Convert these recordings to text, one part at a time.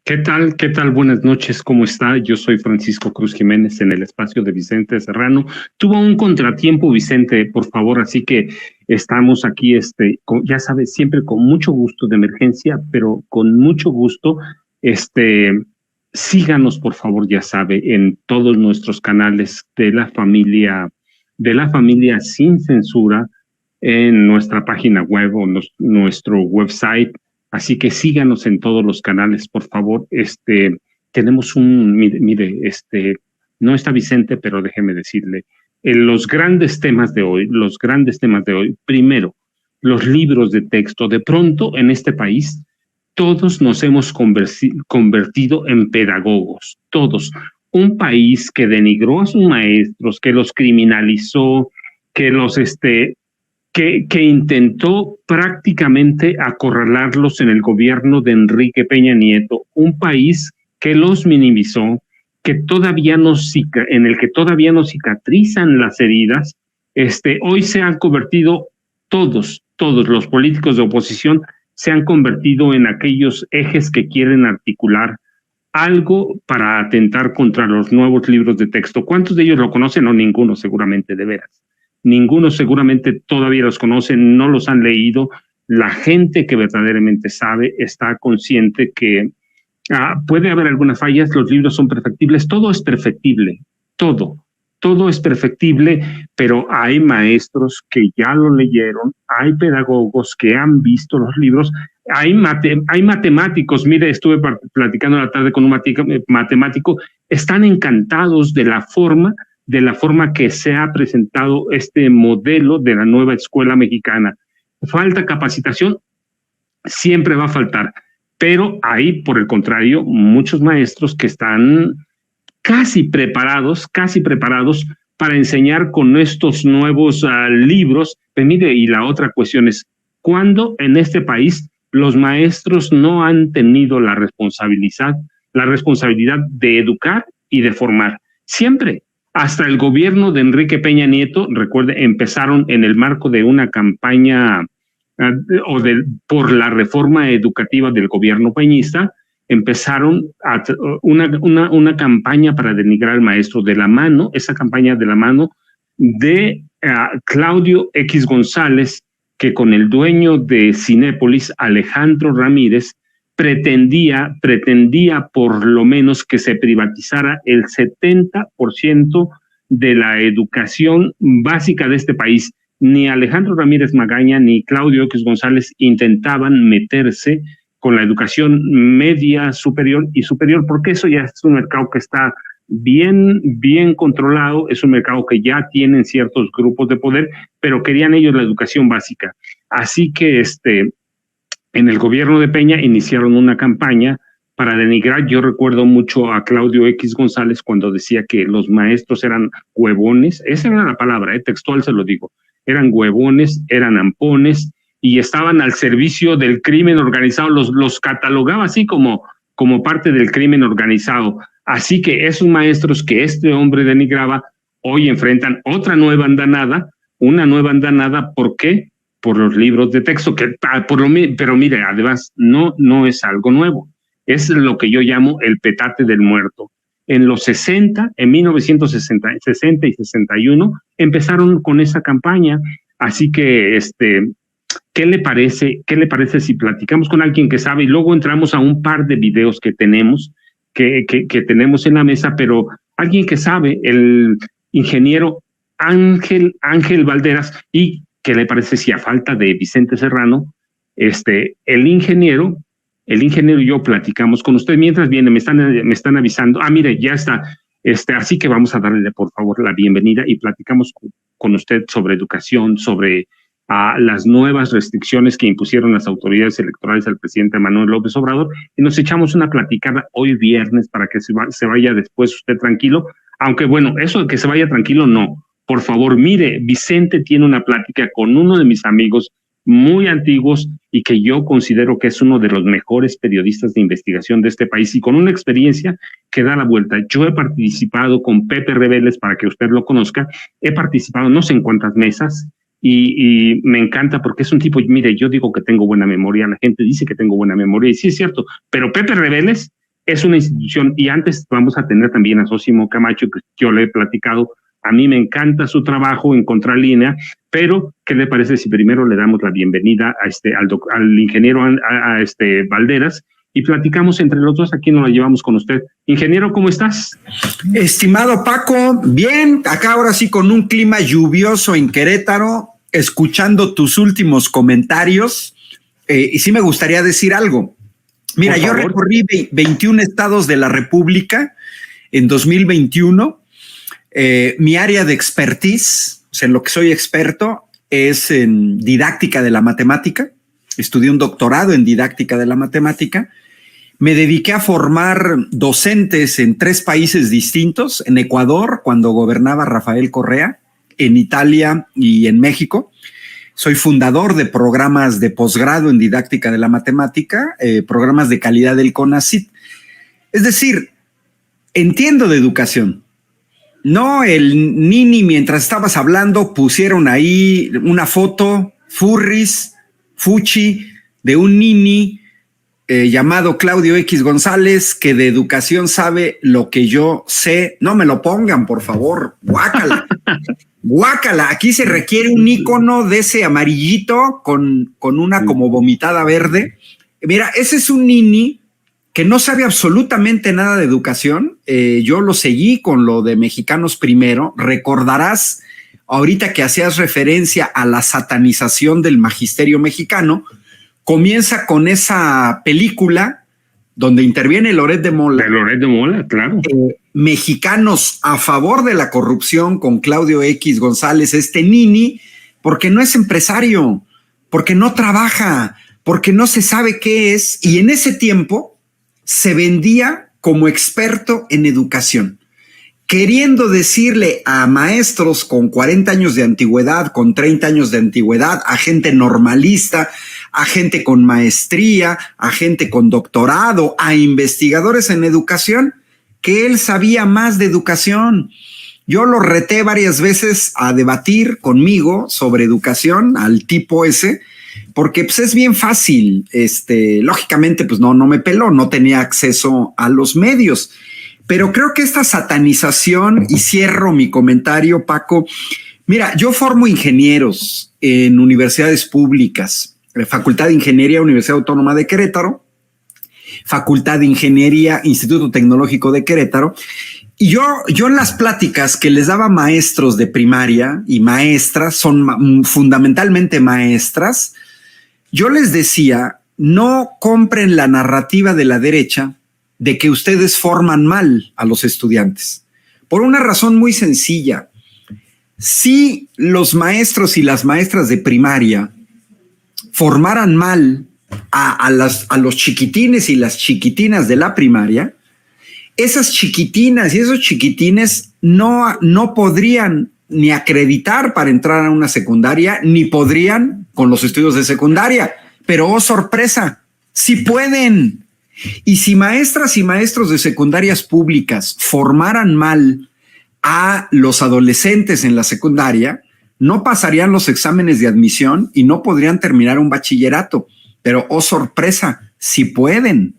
¿Qué tal? ¿Qué tal? Buenas noches, ¿cómo está? Yo soy Francisco Cruz Jiménez en el espacio de Vicente Serrano. Tuvo un contratiempo, Vicente, por favor, así que estamos aquí, ya sabes, siempre con mucho gusto de emergencia, pero con mucho gusto, este, síganos, por favor, ya sabe, en todos nuestros canales de la familia sin censura, en nuestra página web o nuestro website. Así que síganos en todos los canales, por favor. Tenemos no está Vicente, pero déjeme decirle, los grandes temas de hoy, primero, los libros de texto. De pronto, en este país, todos nos hemos convertido en pedagogos, todos. Un país que denigró a sus maestros, que los criminalizó, que que intentó prácticamente acorralarlos en el gobierno de Enrique Peña Nieto, un país que los minimizó, en el que todavía no cicatrizan las heridas. Hoy se han convertido todos los políticos de oposición se han convertido en aquellos ejes que quieren articular algo para atentar contra los nuevos libros de texto. ¿Cuántos de ellos lo conocen? O ninguno, seguramente, de veras. Ninguno seguramente todavía los conoce, no los han leído. La gente que verdaderamente sabe está consciente que puede haber algunas fallas, los libros son perfectibles, todo es perfectible, todo es perfectible, pero hay maestros que ya lo leyeron, hay pedagogos que han visto los libros, hay matemáticos, mire, estuve platicando la tarde con un matemático, están encantados de la forma que se ha presentado este modelo de la nueva escuela mexicana. ¿Falta capacitación? Siempre va a faltar, pero hay, por el contrario, muchos maestros que están casi preparados para enseñar con estos nuevos libros. Pues mire, y la otra cuestión es, ¿cuándo en este país los maestros no han tenido la responsabilidad de educar y de formar? Siempre. Hasta el gobierno de Enrique Peña Nieto, recuerde, empezaron en el marco de una campaña por la reforma educativa del gobierno peñista, empezaron una campaña para denigrar al maestro esa campaña de la mano de Claudio X González, que con el dueño de Cinépolis, Alejandro Ramírez, pretendía por lo menos que se privatizara el 70% de la educación básica de este país. Ni Alejandro Ramírez Magaña ni Claudio X González intentaban meterse con la educación media, superior y superior, porque eso ya es un mercado que está bien controlado, es un mercado que ya tienen ciertos grupos de poder, pero querían ellos la educación básica. Así que en el gobierno de Peña iniciaron una campaña para denigrar. Yo recuerdo mucho a Claudio X González cuando decía que los maestros eran huevones, esa era la palabra, textual se lo digo, eran huevones, eran ampones, y estaban al servicio del crimen organizado, los catalogaba así como parte del crimen organizado. Así que esos maestros que este hombre denigraba, hoy enfrentan otra nueva andanada, ¿por qué? Por los libros de texto, pero mire, además, no es algo nuevo, es lo que yo llamo el petate del muerto. En los 60, en 1960 y 61, empezaron con esa campaña, así que ¿qué le parece si platicamos con alguien que sabe y luego entramos a un par de videos que tenemos en la mesa, pero alguien que sabe, el ingeniero Ángel Valderas? ¿Y qué le parece si, a falta de Vicente Serrano, el ingeniero y yo platicamos con usted? Mientras viene, me están avisando, mire, ya está, así que vamos a darle por favor la bienvenida y platicamos con usted sobre educación, sobre las nuevas restricciones que impusieron las autoridades electorales al presidente Manuel López Obrador, y nos echamos una platicada hoy viernes para que se vaya después usted tranquilo, aunque bueno, eso de que se vaya tranquilo, no. Por favor, mire, Vicente tiene una plática con uno de mis amigos muy antiguos y que yo considero que es uno de los mejores periodistas de investigación de este país y con una experiencia que da la vuelta. Yo he participado con Pepe Rebeles, para que usted lo conozca, he participado no sé en cuántas mesas, y me encanta porque es un tipo, mire, yo digo que tengo buena memoria, la gente dice que tengo buena memoria, y sí es cierto, pero Pepe Rebeles es una institución, y antes vamos a tener también a Sósimo Camacho, que yo le he platicado. A mí me encanta su trabajo en Contralínea, pero ¿qué le parece si primero le damos la bienvenida al ingeniero Valderas y platicamos entre los dos? Aquí nos la llevamos con usted. Ingeniero, ¿cómo estás? Estimado Paco, bien, acá ahora sí con un clima lluvioso en Querétaro, escuchando tus últimos comentarios, y sí me gustaría decir algo. Mira, yo recorrí 21 estados de la República en 2021. Mi área de expertise, o sea, en lo que soy experto, es en didáctica de la matemática. Estudié un doctorado en didáctica de la matemática. Me dediqué a formar docentes en 3 países distintos: en Ecuador, cuando gobernaba Rafael Correa, en Italia y en México. Soy fundador de programas de posgrado en didáctica de la matemática, programas de calidad del CONACYT. Es decir, entiendo de educación. No, el Nini, mientras estabas hablando, pusieron ahí una foto, Fuchi, de un Nini llamado Claudio X González, que de educación sabe lo que yo sé. No me lo pongan, por favor. Guácala. Guácala. Aquí se requiere un ícono de ese amarillito con una como vomitada verde. Mira, ese es un Nini que no sabe absolutamente nada de educación. Yo lo seguí con lo de Mexicanos Primero. Recordarás ahorita que hacías referencia a la satanización del magisterio mexicano. Comienza con esa película donde interviene Loret de Mola. De Loret de Mola, claro. Mexicanos a favor de la corrupción, con Claudio X González, este Nini, porque no es empresario, porque no trabaja, porque no se sabe qué es, y en ese tiempo se vendía como experto en educación, queriendo decirle a maestros con 40 años de antigüedad, con 30 años de antigüedad, a gente normalista, a gente con maestría, a gente con doctorado, a investigadores en educación, que él sabía más de educación. Yo lo reté varias veces a debatir conmigo sobre educación, al tipo ese, porque pues es bien fácil. Lógicamente, pues no me peló, no tenía acceso a los medios. Pero creo que esta satanización, y cierro mi comentario, Paco, mira, yo formo ingenieros en universidades públicas, Facultad de Ingeniería, Universidad Autónoma de Querétaro, Facultad de Ingeniería, Instituto Tecnológico de Querétaro, y yo en las pláticas que les daba maestros de primaria y maestras, son fundamentalmente maestras, yo les decía, no compren la narrativa de la derecha de que ustedes forman mal a los estudiantes, por una razón muy sencilla. Si los maestros y las maestras de primaria formaran mal a los chiquitines y las chiquitinas de la primaria, esas chiquitinas y esos chiquitines no podrían ni acreditar para entrar a una secundaria, ni podrían con los estudios de secundaria. Pero, oh sorpresa, sí pueden. Y si maestras y maestros de secundarias públicas formaran mal a los adolescentes en la secundaria, no pasarían los exámenes de admisión y no podrían terminar un bachillerato. Pero, oh sorpresa, sí pueden.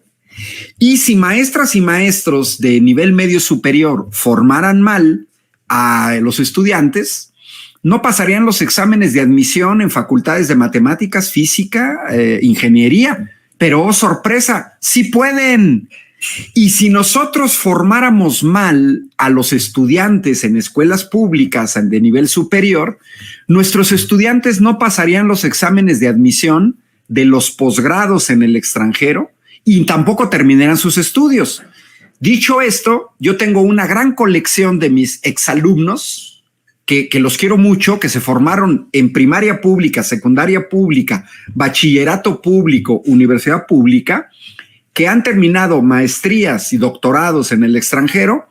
Y si maestras y maestros de nivel medio superior formaran mal a los estudiantes, no pasarían los exámenes de admisión en facultades de matemáticas, física, ingeniería. Pero, oh sorpresa, sí pueden. Y si nosotros formáramos mal a los estudiantes en escuelas públicas de nivel superior, nuestros estudiantes no pasarían los exámenes de admisión de los posgrados en el extranjero y tampoco terminarían sus estudios. Dicho esto, yo tengo una gran colección de mis exalumnos que los quiero mucho, que se formaron en primaria pública, secundaria pública, bachillerato público, universidad pública, que han terminado maestrías y doctorados en el extranjero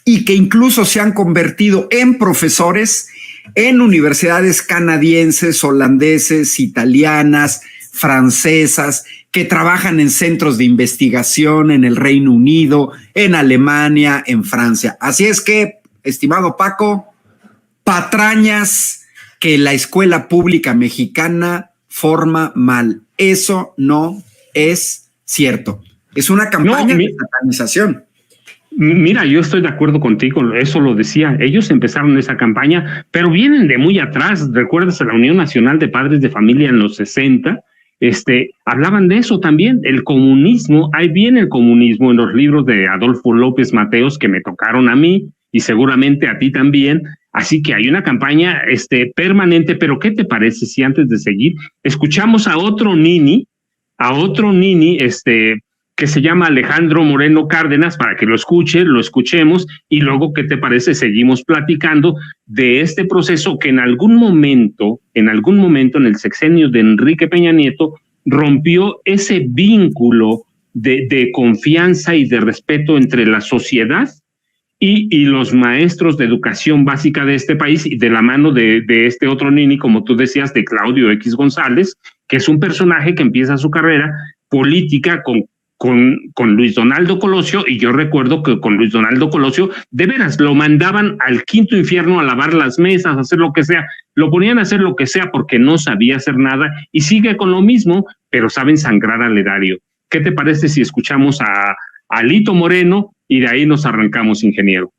y que incluso se han convertido en profesores en universidades canadienses, holandeses, italianas, francesas, que trabajan en centros de investigación en el Reino Unido, en Alemania, en Francia. Así es que, estimado Paco, patrañas que la escuela pública mexicana forma mal. Eso no es cierto. Es una campaña de satanización. Mira, yo estoy de acuerdo contigo, eso lo decía, ellos empezaron esa campaña, pero vienen de muy atrás. ¿Recuerdas a la Unión Nacional de Padres de Familia en los 60? Hablaban de eso también, el comunismo, ahí viene el comunismo en los libros de Adolfo López Mateos que me tocaron a mí y seguramente a ti también. Así que hay una campaña permanente, pero ¿qué te parece si antes de seguir escuchamos a otro nini, que se llama Alejandro Moreno Cárdenas, para que lo escuchemos, y luego, ¿qué te parece? Seguimos platicando de este proceso que en algún momento, en el sexenio de Enrique Peña Nieto, rompió ese vínculo de confianza y de respeto entre la sociedad y los maestros de educación básica de este país, y de la mano de este otro nini, como tú decías, de Claudio X González, que es un personaje que empieza su carrera política con Luis Donaldo Colosio, y yo recuerdo que con Luis Donaldo Colosio, de veras, lo mandaban al quinto infierno a lavar las mesas, a hacer lo que sea, lo ponían a hacer lo que sea porque no sabía hacer nada, y sigue con lo mismo, pero saben sangrar al erario. ¿Qué te parece si escuchamos a Alito Moreno y de ahí nos arrancamos, ingeniero?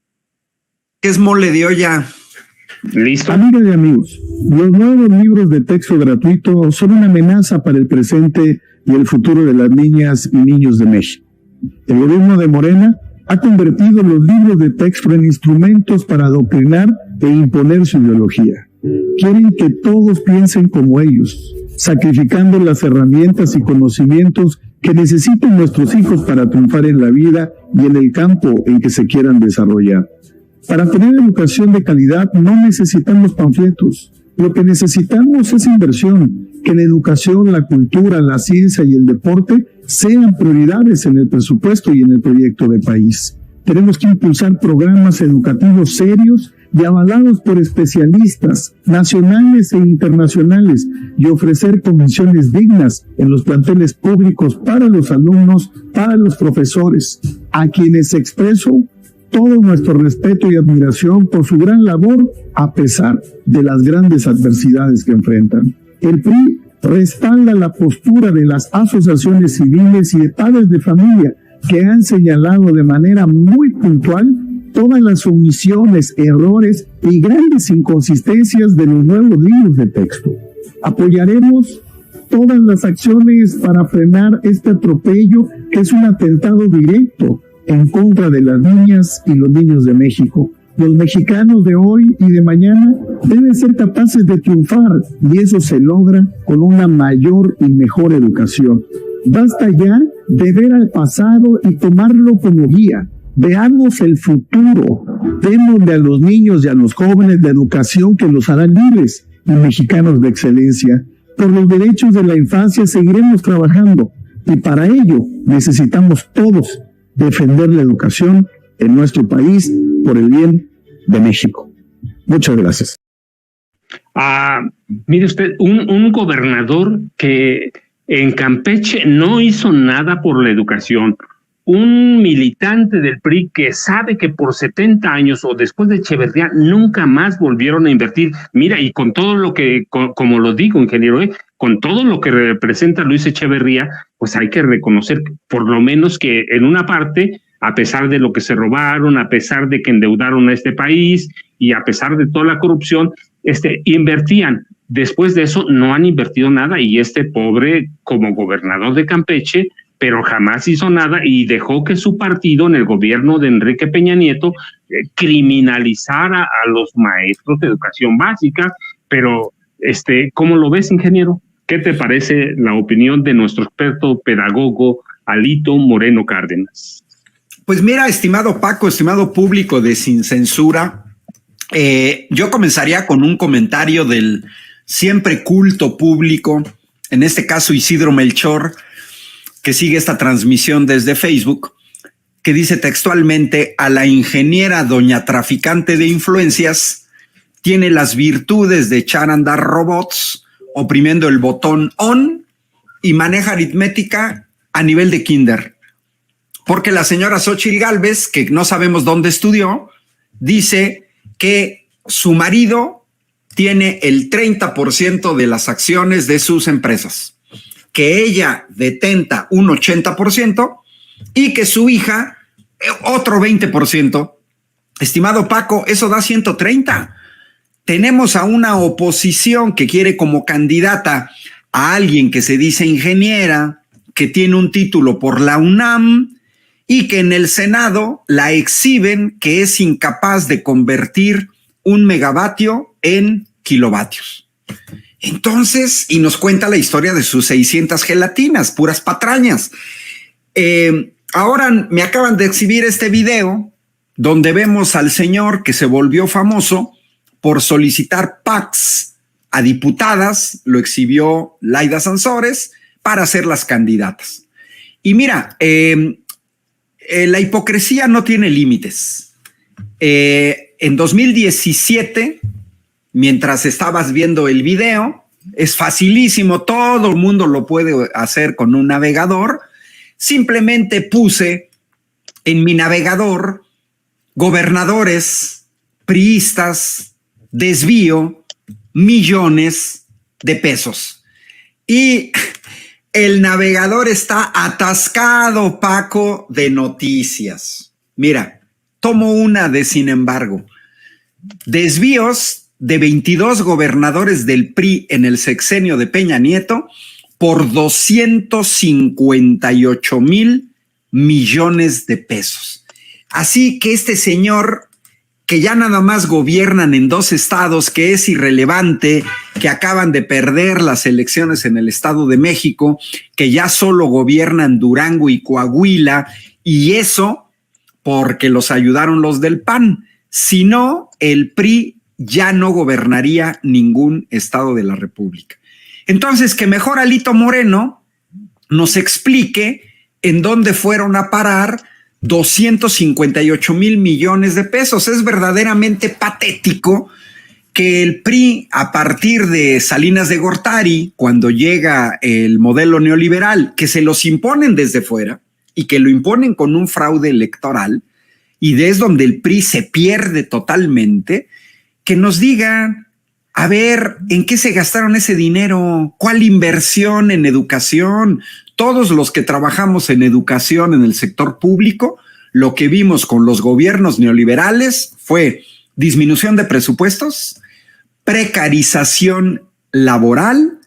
¿Qué es mole de olla? ¿Listo? Amigas y amigos, los nuevos libros de texto gratuito son una amenaza para el presente y el futuro de las niñas y niños de México. El gobierno de Morena ha convertido los libros de texto en instrumentos para adoctrinar e imponer su ideología. Quieren que todos piensen como ellos, sacrificando las herramientas y conocimientos que necesitan nuestros hijos para triunfar en la vida y en el campo en que se quieran desarrollar. Para tener educación de calidad no necesitamos panfletos. Lo que necesitamos es inversión, que la educación, la cultura, la ciencia y el deporte sean prioridades en el presupuesto y en el proyecto de país. Tenemos que impulsar programas educativos serios y avalados por especialistas nacionales e internacionales y ofrecer condiciones dignas en los planteles públicos para los alumnos, para los profesores, a quienes expreso todo nuestro respeto y admiración por su gran labor a pesar de las grandes adversidades que enfrentan. El PRI respalda la postura de las asociaciones civiles y de padres de familia que han señalado de manera muy puntual todas las omisiones, errores y grandes inconsistencias de los nuevos libros de texto. Apoyaremos todas las acciones para frenar este atropello que es un atentado directo en contra de las niñas y los niños de México. Los mexicanos de hoy y de mañana deben ser capaces de triunfar y eso se logra con una mayor y mejor educación. Basta ya de ver al pasado y tomarlo como guía. Veamos el futuro. Démosle a los niños y a los jóvenes la educación que los hará libres y mexicanos de excelencia. Por los derechos de la infancia seguiremos trabajando y para ello necesitamos todos defender la educación en nuestro país por el bien de México. Muchas gracias. Mire usted, un gobernador que en Campeche no hizo nada por la educación, un militante del PRI que sabe que por 70 años o después de Echeverría nunca más volvieron a invertir. Mira, y con todo lo que, como lo digo, ingeniero, con todo lo que representa Luis Echeverría, pues hay que reconocer por lo menos que en una parte, a pesar de lo que se robaron, a pesar de que endeudaron a este país y a pesar de toda la corrupción, invertían. Después de eso no han invertido nada y este pobre como gobernador de Campeche, pero jamás hizo nada y dejó que su partido en el gobierno de Enrique Peña Nieto criminalizara a los maestros de educación básica. Pero, ¿cómo lo ves, ingeniero? ¿Qué te parece la opinión de nuestro experto pedagogo Alito Moreno Cárdenas? Pues mira, estimado Paco, estimado público de Sin Censura, yo comenzaría con un comentario del siempre culto público, en este caso Isidro Melchor, que sigue esta transmisión desde Facebook, que dice textualmente: a la ingeniera doña traficante de influencias tiene las virtudes de echar a andar robots oprimiendo el botón on y maneja aritmética a nivel de kinder. Porque la señora Xóchitl Gálvez, que no sabemos dónde estudió, dice que su marido tiene el 30% de las acciones de sus empresas, que ella detenta un 80% y que su hija, otro 20%. Estimado Paco, eso da 130. Tenemos a una oposición que quiere como candidata a alguien que se dice ingeniera, que tiene un título por la UNAM y que en el Senado la exhiben que es incapaz de convertir un megavatio en kilovatios. Entonces, y nos cuenta la historia de sus 600 gelatinas, puras patrañas. Ahora me acaban de exhibir este video donde vemos al señor que se volvió famoso por solicitar PACs a diputadas, lo exhibió Laida Sansores, para ser las candidatas. Y mira, la hipocresía no tiene límites. En 2017, mientras estabas viendo el video, es facilísimo, todo el mundo lo puede hacer con un navegador. Simplemente puse en mi navegador gobernadores priistas, desvío, millones de pesos. Y el navegador está atascado, Paco, de noticias. Mira, tomo una de sin embargo. Desvíos de 22 gobernadores del PRI en el sexenio de Peña Nieto por 258 mil millones de pesos. Así que este señor, que ya nada más gobiernan en 2 estados, que es irrelevante, que acaban de perder las elecciones en el Estado de México, que ya solo gobiernan Durango y Coahuila, y eso porque los ayudaron los del PAN. Si no, el PRI ya no gobernaría ningún estado de la República. Entonces, que mejor Alito Moreno nos explique en dónde fueron a parar 258 mil millones de pesos. Es verdaderamente patético que el PRI, a partir de Salinas de Gortari, cuando llega el modelo neoliberal, que se los imponen desde fuera y que lo imponen con un fraude electoral, y desde donde el PRI se pierde totalmente, que nos digan, a ver, ¿en qué se gastaron ese dinero? ¿Cuál inversión en educación? Todos los que trabajamos en educación en el sector público, lo que vimos con los gobiernos neoliberales fue disminución de presupuestos, precarización laboral,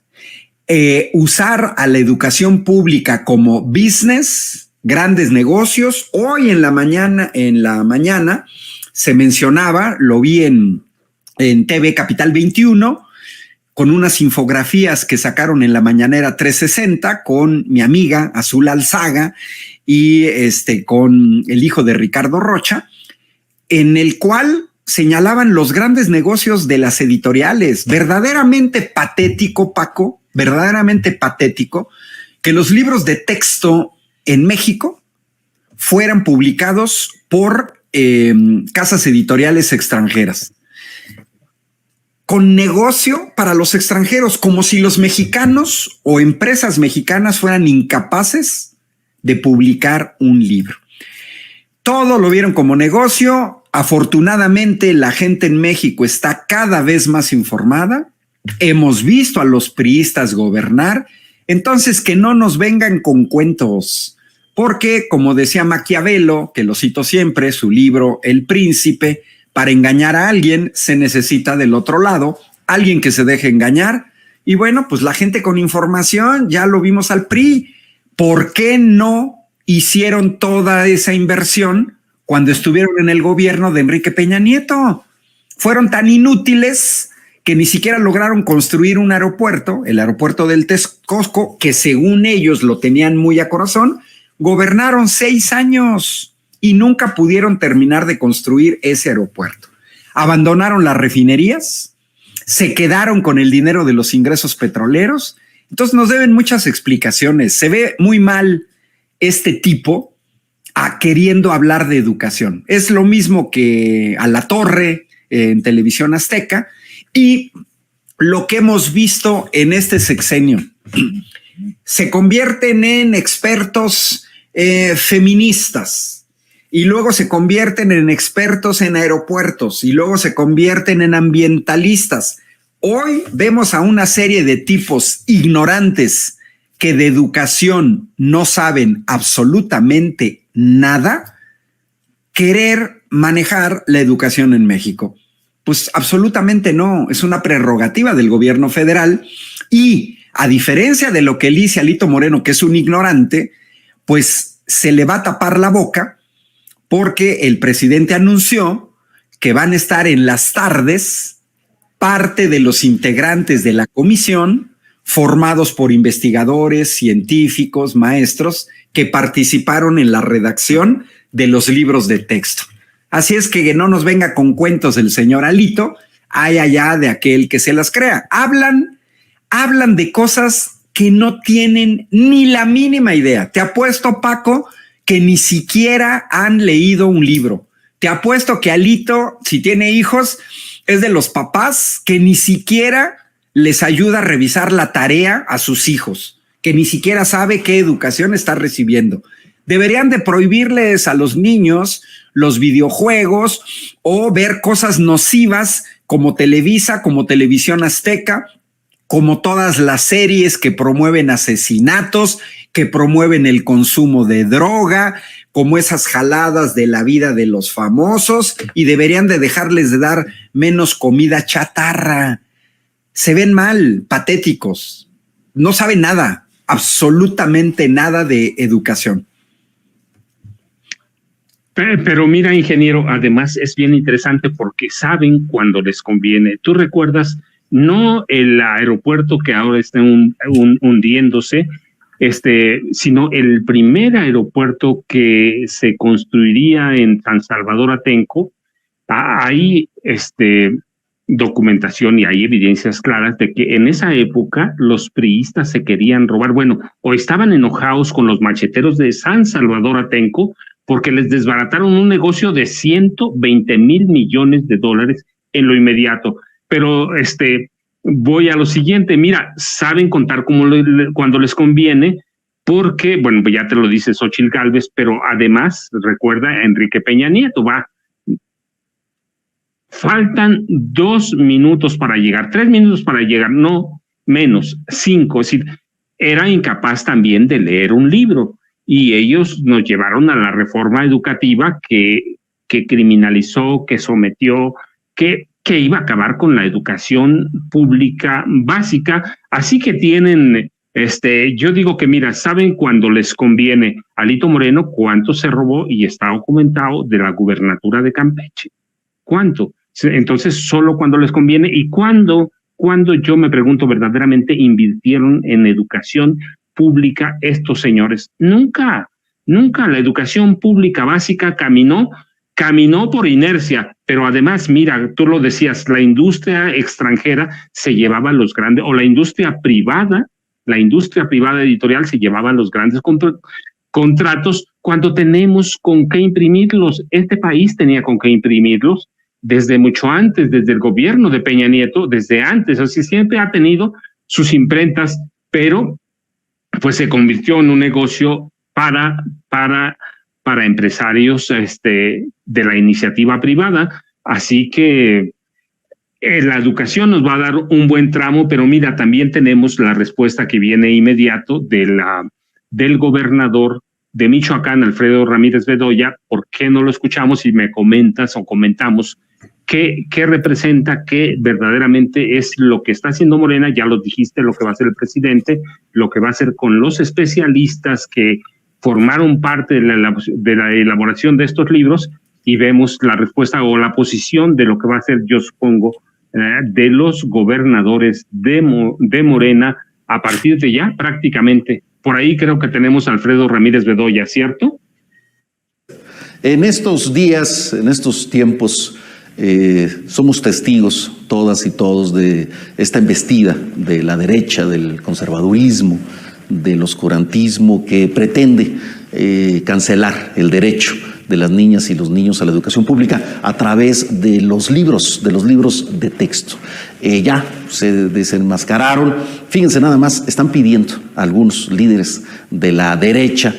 usar a la educación pública como business, grandes negocios. Hoy en la mañana se mencionaba, lo vi en TV Capital 21, con unas infografías que sacaron en la mañanera 360 con mi amiga Azul Alzaga y con el hijo de Ricardo Rocha, en el cual señalaban los grandes negocios de las editoriales. Verdaderamente patético, Paco, verdaderamente patético que los libros de texto en México fueran publicados por casas editoriales extranjeras, con negocio para los extranjeros, como si los mexicanos o empresas mexicanas fueran incapaces de publicar un libro. Todo lo vieron como negocio. Afortunadamente, la gente en México está cada vez más informada. Hemos visto a los priistas gobernar. Entonces, que no nos vengan con cuentos, porque, como decía Maquiavelo, que lo cito siempre, su libro El Príncipe, para engañar a alguien se necesita del otro lado, alguien que se deje engañar. Y bueno, pues la gente con información, ya lo vimos al PRI. ¿Por qué no hicieron toda esa inversión cuando estuvieron en el gobierno de Enrique Peña Nieto? Fueron tan inútiles que ni siquiera lograron construir un aeropuerto, el aeropuerto del Texcoco, que según ellos lo tenían muy a corazón. Gobernaron 6 años y nunca pudieron terminar de construir ese aeropuerto. Abandonaron las refinerías, se quedaron con el dinero de los ingresos petroleros. Entonces nos deben muchas explicaciones. Se ve muy mal este tipo queriendo hablar de educación. Es lo mismo que a la Torre en Televisión Azteca y lo que hemos visto en este sexenio. Se convierten en expertos feministas, y luego se convierten en expertos en aeropuertos y luego se convierten en ambientalistas. Hoy vemos a una serie de tipos ignorantes que de educación no saben absolutamente nada, querer manejar la educación en México. Pues absolutamente no, es una prerrogativa del gobierno federal y a diferencia de lo que dice Alito Moreno, que es un ignorante, pues se le va a tapar la boca porque el presidente anunció que van a estar en las tardes parte de los integrantes de la comisión formados por investigadores, científicos, maestros que participaron en la redacción de los libros de texto. Así es que no nos venga con cuentos el señor Alito, hay allá de aquel que se las crea. Hablan de cosas que no tienen ni la mínima idea. Te apuesto, Paco, que ni siquiera han leído un libro. Te apuesto que Alito, si tiene hijos, es de los papás que ni siquiera les ayuda a revisar la tarea a sus hijos, que ni siquiera sabe qué educación está recibiendo. Deberían de prohibirles a los niños los videojuegos o ver cosas nocivas como Televisa, como Televisión Azteca, como todas las series que promueven asesinatos, que promueven el consumo de droga, como esas jaladas de la vida de los famosos, y deberían de dejarles de dar menos comida chatarra. Se ven mal, patéticos, no saben nada, absolutamente nada de educación. Pero mira, ingeniero, además es bien interesante porque saben cuando les conviene. Tú recuerdas, no el aeropuerto que ahora está hundiéndose, sino el primer aeropuerto que se construiría en San Salvador Atenco. Hay documentación y hay evidencias claras de que en esa época los priistas se querían robar, bueno, o estaban enojados con los macheteros de San Salvador Atenco porque les desbarataron un negocio de 120,000 millones de dólares en lo inmediato. Pero voy a lo siguiente, mira, saben contar cuando les conviene, porque, bueno, pues ya te lo dice Xóchitl Gálvez, pero además, recuerda a Enrique Peña Nieto, faltan 2 minutos para llegar, 3 minutos para llegar, no menos, 5, es decir, era incapaz también de leer un libro, y ellos nos llevaron a la reforma educativa que criminalizó, que sometió, que iba a acabar con la educación pública básica. Así que tienen, yo digo que mira, saben cuando les conviene. Alito Moreno, ¿cuánto se robó? Y está documentado de la gubernatura de Campeche. ¿Cuánto? Entonces, solo cuando les conviene. ¿Y cuándo yo me pregunto verdaderamente invirtieron en educación pública estos señores? Nunca. La educación pública básica caminó por inercia, pero además, mira, tú lo decías, la industria extranjera se llevaba los grandes, o la industria privada editorial se llevaba los grandes contratos cuando tenemos con qué imprimirlos. Este país tenía con qué imprimirlos desde mucho antes, desde el gobierno de Peña Nieto, desde antes, así siempre ha tenido sus imprentas, pero pues se convirtió en un negocio para empresarios de la iniciativa privada. Así que la educación nos va a dar un buen tramo, pero mira, también tenemos la respuesta que viene inmediato del gobernador de Michoacán, Alfredo Ramírez Bedoya. ¿Por qué no lo escuchamos y me comentas o comentamos qué representa, qué verdaderamente es lo que está haciendo Morena? Ya lo dijiste, lo que va a hacer el presidente, lo que va a hacer con los especialistas que formaron parte de la elaboración de estos libros, y vemos la respuesta o la posición de lo que va a hacer, yo supongo, de los gobernadores de Morena a partir de ya prácticamente. Por ahí creo que tenemos a Alfredo Ramírez Bedoya, ¿cierto? En estos días, en estos tiempos, somos testigos todas y todos de esta embestida de la derecha, del conservadurismo, del oscurantismo que pretende cancelar el derecho de las niñas y los niños a la educación pública a través de los libros de texto. Ya se desenmascararon, fíjense nada más, están pidiendo a algunos líderes de la derecha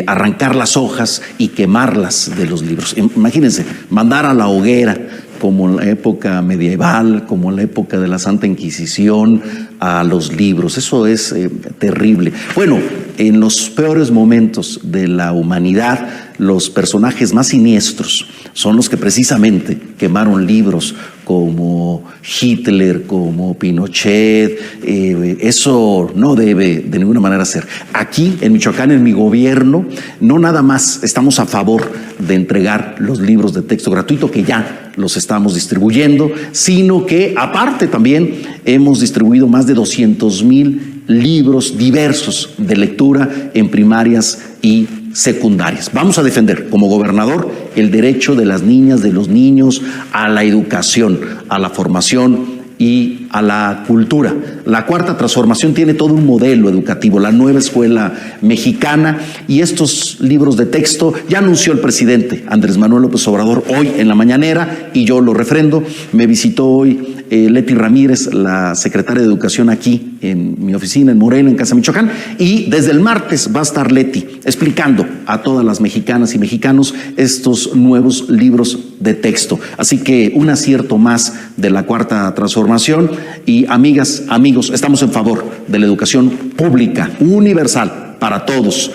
arrancar las hojas y quemarlas de los libros. Imagínense, mandar a la hoguera como en la época medieval, como en la época de la Santa Inquisición, a los libros. Eso es terrible. Bueno, en los peores momentos de la humanidad, los personajes más siniestros son los que precisamente quemaron libros, como Hitler, como Pinochet. Eso no debe de ninguna manera ser. Aquí en Michoacán, en mi gobierno, no nada más estamos a favor de entregar los libros de texto gratuito, que ya los estamos distribuyendo, sino que aparte también hemos distribuido más de 200,000 libros diversos de lectura en primarias y secundarias. Vamos a defender como gobernador el derecho de las niñas, de los niños a la educación, a la formación y a la cultura. La Cuarta Transformación tiene todo un modelo educativo, la nueva escuela mexicana, y estos libros de texto ya anunció el presidente Andrés Manuel López Obrador hoy en la mañanera, y yo lo refrendo. Me visitó hoy Leti Ramírez, la secretaria de Educación, aquí en mi oficina en Morena, en Casa Michoacán, y desde el martes va a estar Leti explicando a todas las mexicanas y mexicanos estos nuevos libros de texto. Así que un acierto más de la Cuarta Transformación. Y amigas, amigos, estamos en favor de la educación pública, universal, para todos,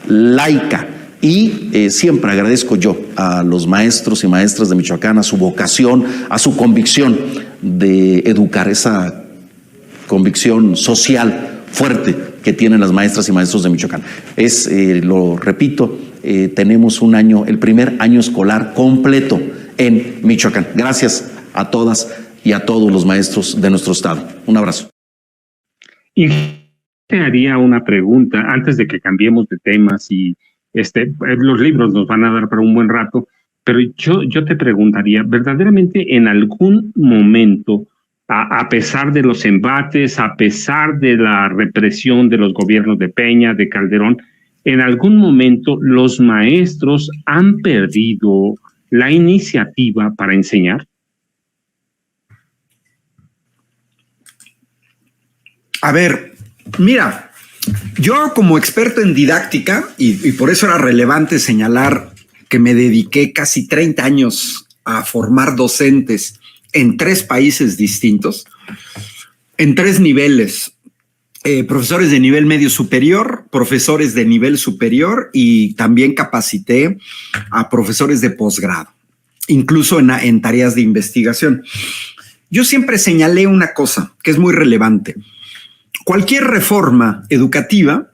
laica. Y siempre agradezco yo a los maestros y maestras de Michoacán, a su vocación, a su convicción de educar, esa convicción social fuerte que tienen las maestras y maestros de Michoacán. Lo repito, tenemos un año, el primer año escolar completo en Michoacán. Gracias a todas y a todos los maestros de nuestro estado. Un abrazo. Y te haría una pregunta antes de que cambiemos de temas, y los libros nos van a dar para un buen rato, pero yo te preguntaría, verdaderamente en algún momento, a pesar de los embates, a pesar de la represión de los gobiernos de Peña, de Calderón, en algún momento los maestros han perdido la iniciativa para enseñar? A ver, mira, yo como experto en didáctica, y por eso era relevante señalar que me dediqué casi 30 años a formar docentes en 3 países distintos, en 3 niveles, profesores de nivel medio superior, profesores de nivel superior, y también capacité a profesores de posgrado, incluso en tareas de investigación. Yo siempre señalé una cosa que es muy relevante. Cualquier reforma educativa,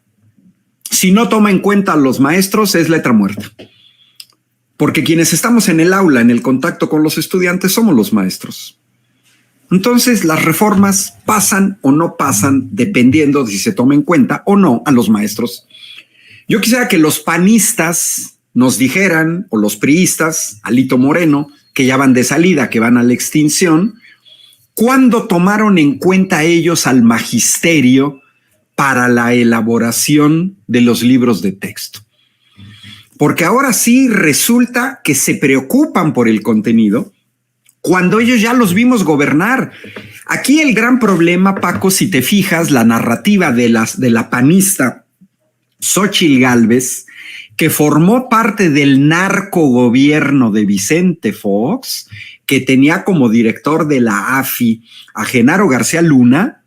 si no toma en cuenta a los maestros, es letra muerta. Porque quienes estamos en el aula, en el contacto con los estudiantes, somos los maestros. Entonces, las reformas pasan o no pasan dependiendo de si se toma en cuenta o no a los maestros. Yo quisiera que los panistas nos dijeran, o los priistas, Alito Moreno, que ya van de salida, que van a la extinción, ¿cuándo tomaron en cuenta ellos al magisterio para la elaboración de los libros de texto? Porque ahora sí resulta que se preocupan por el contenido cuando ellos ya los vimos gobernar. Aquí el gran problema, Paco, si te fijas, la narrativa de la panista Xóchitl Gálvez, que formó parte del narcogobierno de Vicente Fox, que tenía como director de la AFI a Genaro García Luna.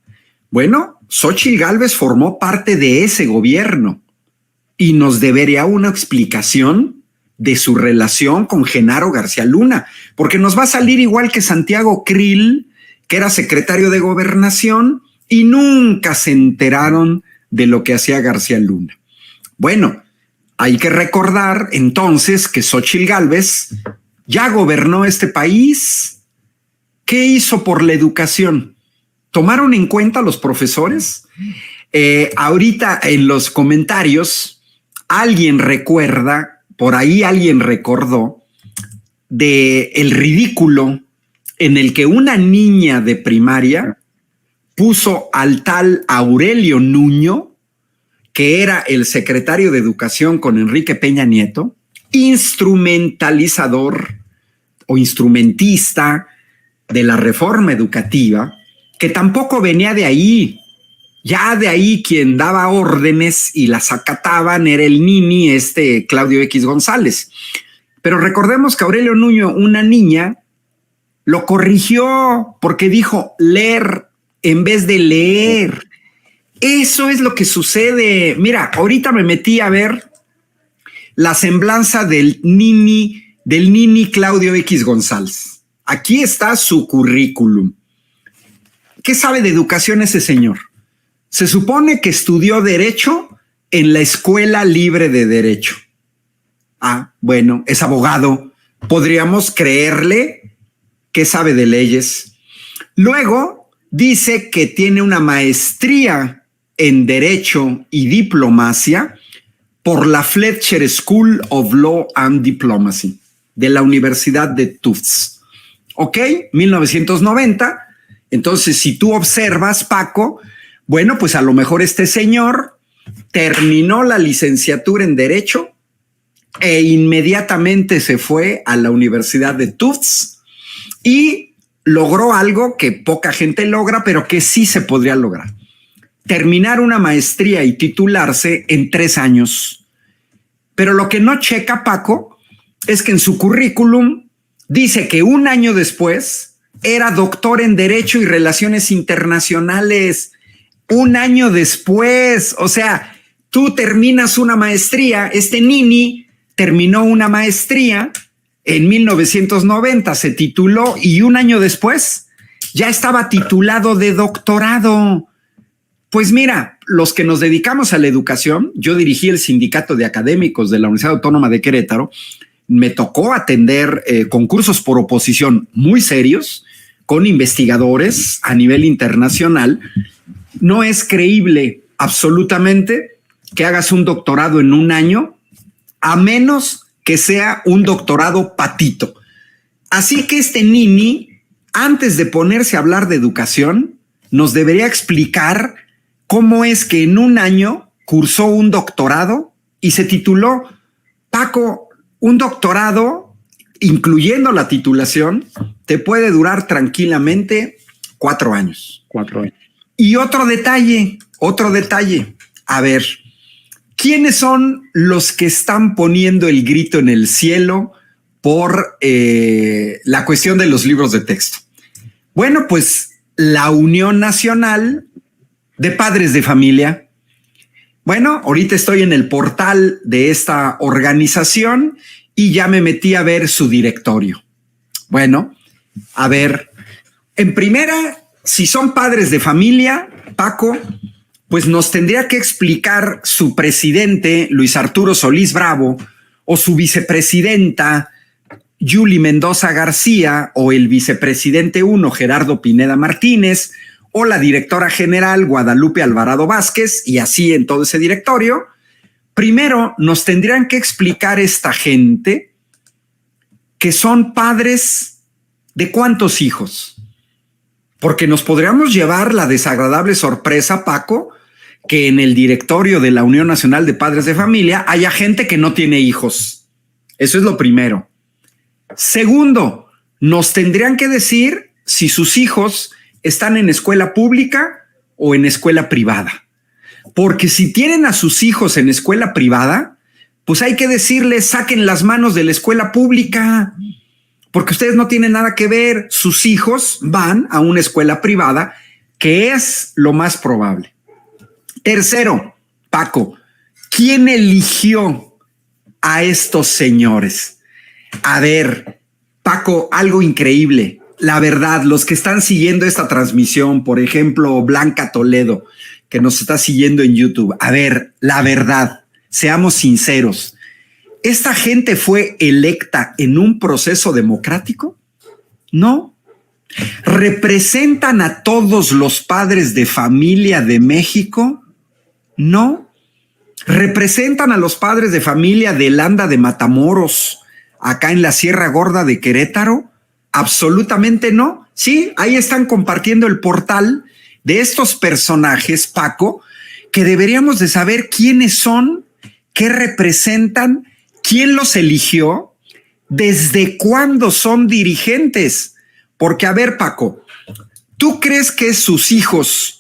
Bueno, Xóchitl Gálvez formó parte de ese gobierno y nos debería una explicación de su relación con Genaro García Luna, porque nos va a salir igual que Santiago Krill, que era secretario de Gobernación y nunca se enteraron de lo que hacía García Luna. Bueno, hay que recordar entonces que Xóchitl Gálvez ya gobernó este país. ¿Qué hizo por la educación? ¿Tomaron en cuenta a los profesores? Ahorita en los comentarios alguien recuerda, por ahí alguien recordó de el ridículo en el que una niña de primaria puso al tal Aurelio Nuño, que era el secretario de Educación con Enrique Peña Nieto, instrumentalizador o instrumentista de la reforma educativa, que tampoco venía de ahí. Ya de ahí quien daba órdenes y las acataban era el nini, Claudio X González. Pero recordemos que Aurelio Nuño, una niña Lo corrigió porque dijo leer en vez de leer. Eso es lo que sucede. Mira, ahorita me metí a ver la semblanza del Nini Claudio X González. Aquí está su currículum. ¿Qué sabe de educación ese señor? Se supone que estudió Derecho en la Escuela Libre de Derecho. Ah, bueno, es abogado. Podríamos creerle que sabe de leyes. Luego dice que tiene una maestría en Derecho y Diplomacia por la Fletcher School of Law and Diplomacy de la Universidad de Tufts. Ok, 1990. Entonces, si tú observas, Paco, bueno, pues a lo mejor este señor terminó la licenciatura en Derecho e inmediatamente se fue a la Universidad de Tufts y logró algo que poca gente logra, pero que sí se podría lograr. Terminar una maestría y titularse en 3 años. Pero lo que no checa, Paco, es que en su currículum dice que 1 año después era doctor en Derecho y Relaciones Internacionales. 1 año después. O sea, tú terminas una maestría. Este Nini terminó una maestría en 1990, se tituló y 1 año después ya estaba titulado de doctorado. Pues mira, los que nos dedicamos a la educación, yo dirigí el sindicato de académicos de la Universidad Autónoma de Querétaro, me tocó atender concursos por oposición muy serios con investigadores a nivel internacional. No es creíble absolutamente que hagas un doctorado en 1 año, a menos que sea un doctorado patito. Así que este Nini, antes de ponerse a hablar de educación, nos debería explicar cómo es que en 1 año cursó un doctorado y se tituló. Paco, un doctorado, incluyendo la titulación, te puede durar tranquilamente 4 años. 4 años. Y otro detalle. A ver, ¿quiénes son los que están poniendo el grito en el cielo por la cuestión de los libros de texto? Bueno, pues la Unión Nacional de Padres de Familia. Bueno, ahorita estoy en el portal de esta organización y ya me metí a ver su directorio. Bueno, a ver, en primera, si son padres de familia, Paco, pues nos tendría que explicar su presidente, Luis Arturo Solís Bravo, o su vicepresidenta, Yuli Mendoza García, o el vicepresidente 1, Gerardo Pineda Martínez, o la directora general Guadalupe Alvarado Vázquez, y así en todo ese directorio. Primero, nos tendrían que explicar esta gente que son padres de cuántos hijos, porque nos podríamos llevar la desagradable sorpresa, Paco, que en el directorio de la Unión Nacional de Padres de Familia haya gente que no tiene hijos. Eso es lo primero. Segundo, nos tendrían que decir si sus hijos están en escuela pública o en escuela privada. Porque si tienen a sus hijos en escuela privada, pues hay que decirles, saquen las manos de la escuela pública, porque ustedes no tienen nada que ver. Sus hijos van a una escuela privada, que es lo más probable. Tercero, Paco, ¿quién eligió a estos señores? A ver, Paco, algo increíble. La verdad, los que están siguiendo esta transmisión, por ejemplo, Blanca Toledo, que nos está siguiendo en YouTube. A ver, la verdad, seamos sinceros. ¿Esta gente fue electa en un proceso democrático? No. ¿Representan a todos los padres de familia de México? No. ¿Representan a los padres de familia de Landa de Matamoros, acá en la Sierra Gorda de Querétaro? Absolutamente no. Sí, ahí están compartiendo el portal de estos personajes, Paco, que deberíamos de saber quiénes son, qué representan, quién los eligió, desde cuándo son dirigentes. Porque, a ver, Paco, ¿tú crees que sus hijos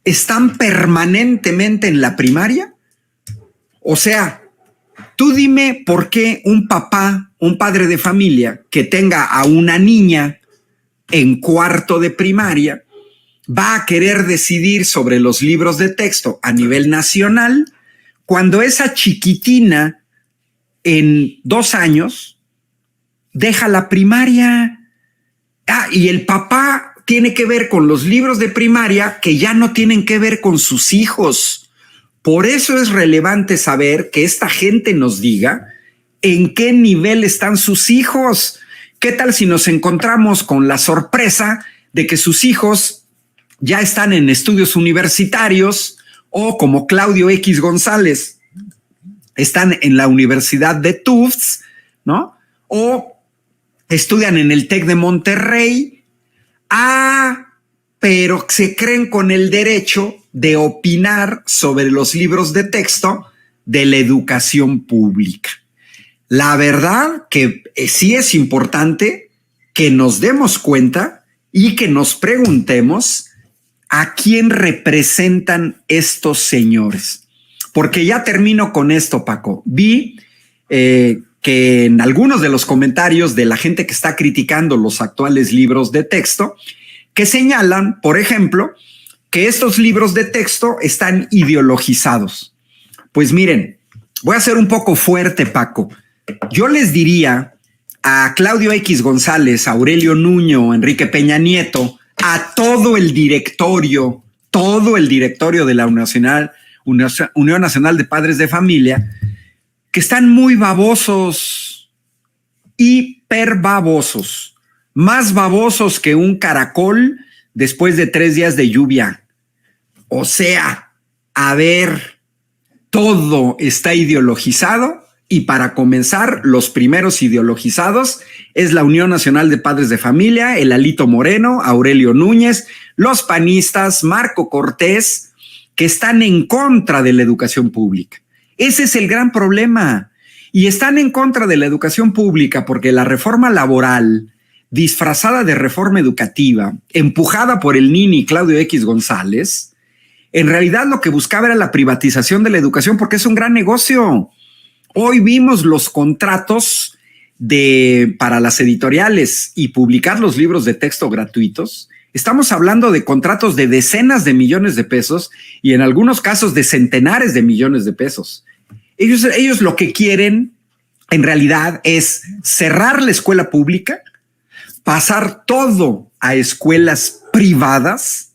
están permanentemente en la primaria? O sea, tú dime por qué un papá, un padre de familia que tenga a una niña en cuarto de primaria va a querer decidir sobre los libros de texto a nivel nacional cuando esa chiquitina en 2 años deja la primaria? Y el papá tiene que ver con los libros de primaria que ya no tienen que ver con sus hijos. Por eso es relevante saber que esta gente nos diga en qué nivel están sus hijos. ¿Qué tal si nos encontramos con la sorpresa de que sus hijos ya están en estudios universitarios o, como Claudio X González, están en la Universidad de Tufts, ¿no? O estudian en el TEC de Monterrey, pero se creen con el derecho de opinar sobre los libros de texto de la educación pública. La verdad que sí es importante que nos demos cuenta y que nos preguntemos a quién representan estos señores. Porque ya termino con esto, Paco. Vi que en algunos de los comentarios de la gente que está criticando los actuales libros de texto, que señalan, por ejemplo, que estos libros de texto están ideologizados. Pues miren, voy a ser un poco fuerte, Paco. Yo les diría a Claudio X González, a Aurelio Nuño, Enrique Peña Nieto, a todo el directorio de la Unión Nacional de Padres de Familia, que están muy babosos, hiper babosos, más babosos que un caracol después de 3 días de lluvia. O sea, a ver, todo está ideologizado. Y para comenzar, los primeros ideologizados es la Unión Nacional de Padres de Familia, el Alito Moreno, Aurelio Núñez, los panistas, Marco Cortés, que están en contra de la educación pública. Ese es el gran problema. Y están en contra de la educación pública porque la reforma laboral, disfrazada de reforma educativa, empujada por el Nini Claudio X González, en realidad lo que buscaba era la privatización de la educación porque es un gran negocio. Hoy vimos los contratos para las editoriales y publicar los libros de texto gratuitos. Estamos hablando de contratos de decenas de millones de pesos y en algunos casos de centenares de millones de pesos. Ellos lo que quieren en realidad es cerrar la escuela pública, pasar todo a escuelas privadas,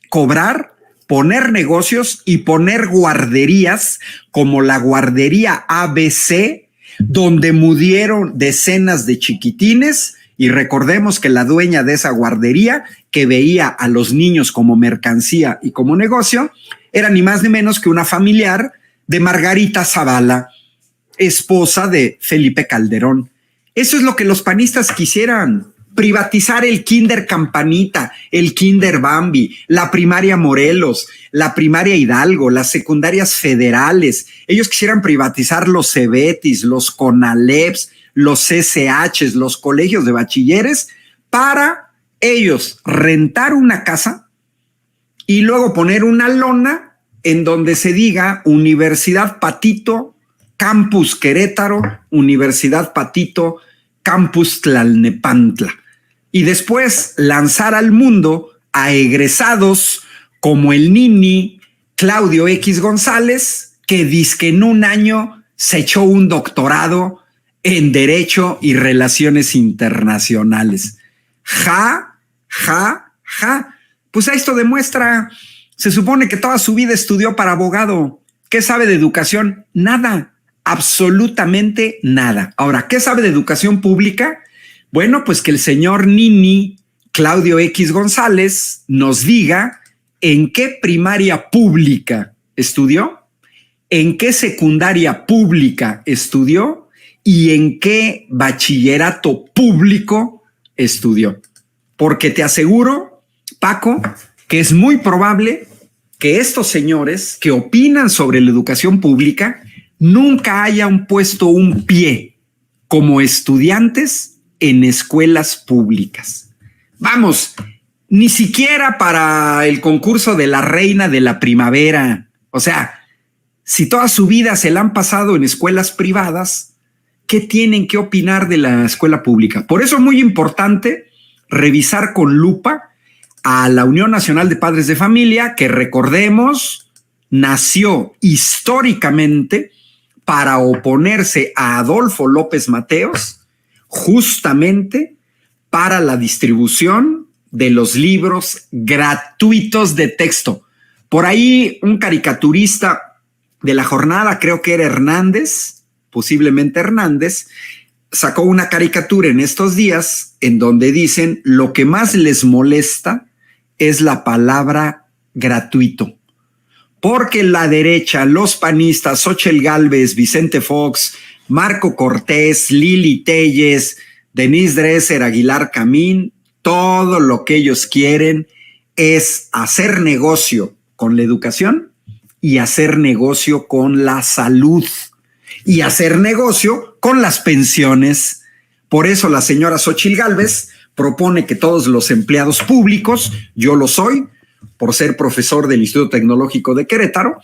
cobrar, poner negocios y poner guarderías como la guardería ABC, donde murieron decenas de chiquitines. Y recordemos que la dueña de esa guardería, que veía a los niños como mercancía y como negocio, era ni más ni menos que una familiar de Margarita Zavala, esposa de Felipe Calderón. Eso es lo que los panistas quisieran. Privatizar el Kinder Campanita, el Kinder Bambi, la primaria Morelos, la primaria Hidalgo, las secundarias federales. Ellos quisieran privatizar los Cebetis, los Conaleps, los CCHs, los colegios de bachilleres, para ellos rentar una casa y luego poner una lona en donde se diga Universidad Patito, Campus Querétaro, Universidad Patito, Campus Tlalnepantla. Y después lanzar al mundo a egresados como el Nini Claudio X González, que dizque en un año se echó un doctorado en Derecho y Relaciones Internacionales. Ja. Pues esto demuestra, se supone que toda su vida estudió para abogado. ¿Qué sabe de educación? Nada, absolutamente nada. Ahora, ¿qué sabe de educación pública? Bueno, pues que el señor Nini Claudio X González nos diga en qué primaria pública estudió, en qué secundaria pública estudió y en qué bachillerato público estudió. Porque te aseguro, Paco, que es muy probable que estos señores que opinan sobre la educación pública nunca hayan puesto un pie como estudiantes en escuelas públicas. Vamos, ni siquiera para el concurso de la reina de la primavera. O sea, si toda su vida se la han pasado en escuelas privadas, ¿qué tienen que opinar de la escuela pública? Por eso es muy importante revisar con lupa a la Unión Nacional de Padres de Familia, que recordemos, nació históricamente para oponerse a Adolfo López Mateos, justamente para la distribución de los libros gratuitos de texto. Por ahí un caricaturista de la jornada, creo que era Hernández, posiblemente Hernández, sacó una caricatura en estos días en donde dicen lo que más les molesta es la palabra gratuito. Porque la derecha, los panistas, Xóchitl Gálvez, Vicente Fox, Marco Cortés, Lili Telles, Denise Dresser, Aguilar Camín, todo lo que ellos quieren es hacer negocio con la educación y hacer negocio con la salud y hacer negocio con las pensiones. Por eso la señora Xóchitl Gálvez propone que todos los empleados públicos, yo lo soy, por ser profesor del Instituto Tecnológico de Querétaro,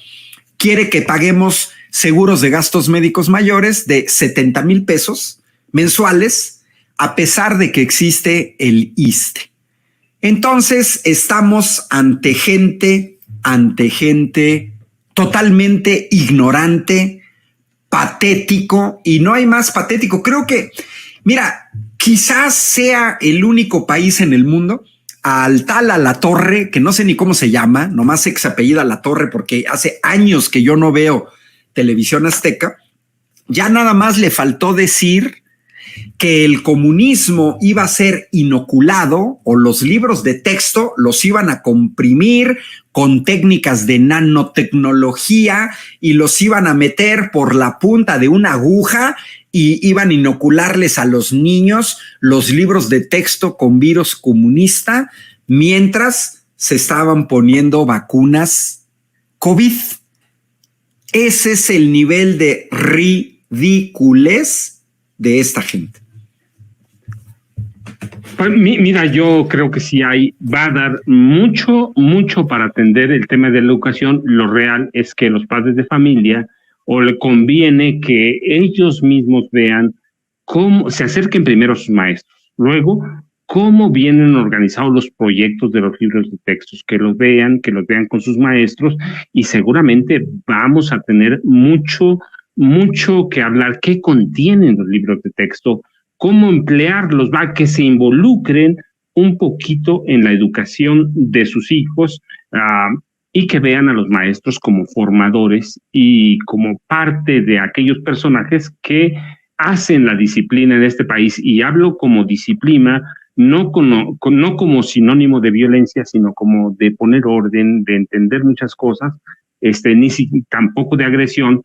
quiere que paguemos seguros de gastos médicos mayores de 70,000 pesos mensuales, a pesar de que existe el ISSSTE. Entonces, estamos ante gente totalmente ignorante, patético, y no hay más patético. Creo que, mira, quizás sea el único país en el mundo, al tal Alatorre, que no sé ni cómo se llama, nomás sé que se apellida Alatorre porque hace años que yo no veo televisión azteca, ya nada más le faltó decir que el comunismo iba a ser inoculado o los libros de texto los iban a comprimir con técnicas de nanotecnología y los iban a meter por la punta de una aguja y iban a inocularles a los niños los libros de texto con virus comunista mientras se estaban poniendo vacunas COVID. Ese es el nivel de ridiculez de esta gente. Mira, yo creo que sí va a dar mucho para atender el tema de la educación. Lo real es que los padres de familia o le conviene que ellos mismos vean cómo se acerquen primero a sus maestros, luego cómo vienen organizados los proyectos de los libros de textos, que los vean con sus maestros y seguramente vamos a tener mucho que hablar, qué contienen los libros de texto, cómo emplearlos, que se involucren un poquito en la educación de sus hijos y que vean a los maestros como formadores y como parte de aquellos personajes que hacen la disciplina en este país. Y hablo como disciplina, no como sinónimo de violencia, sino como de poner orden, de entender muchas cosas, tampoco de agresión.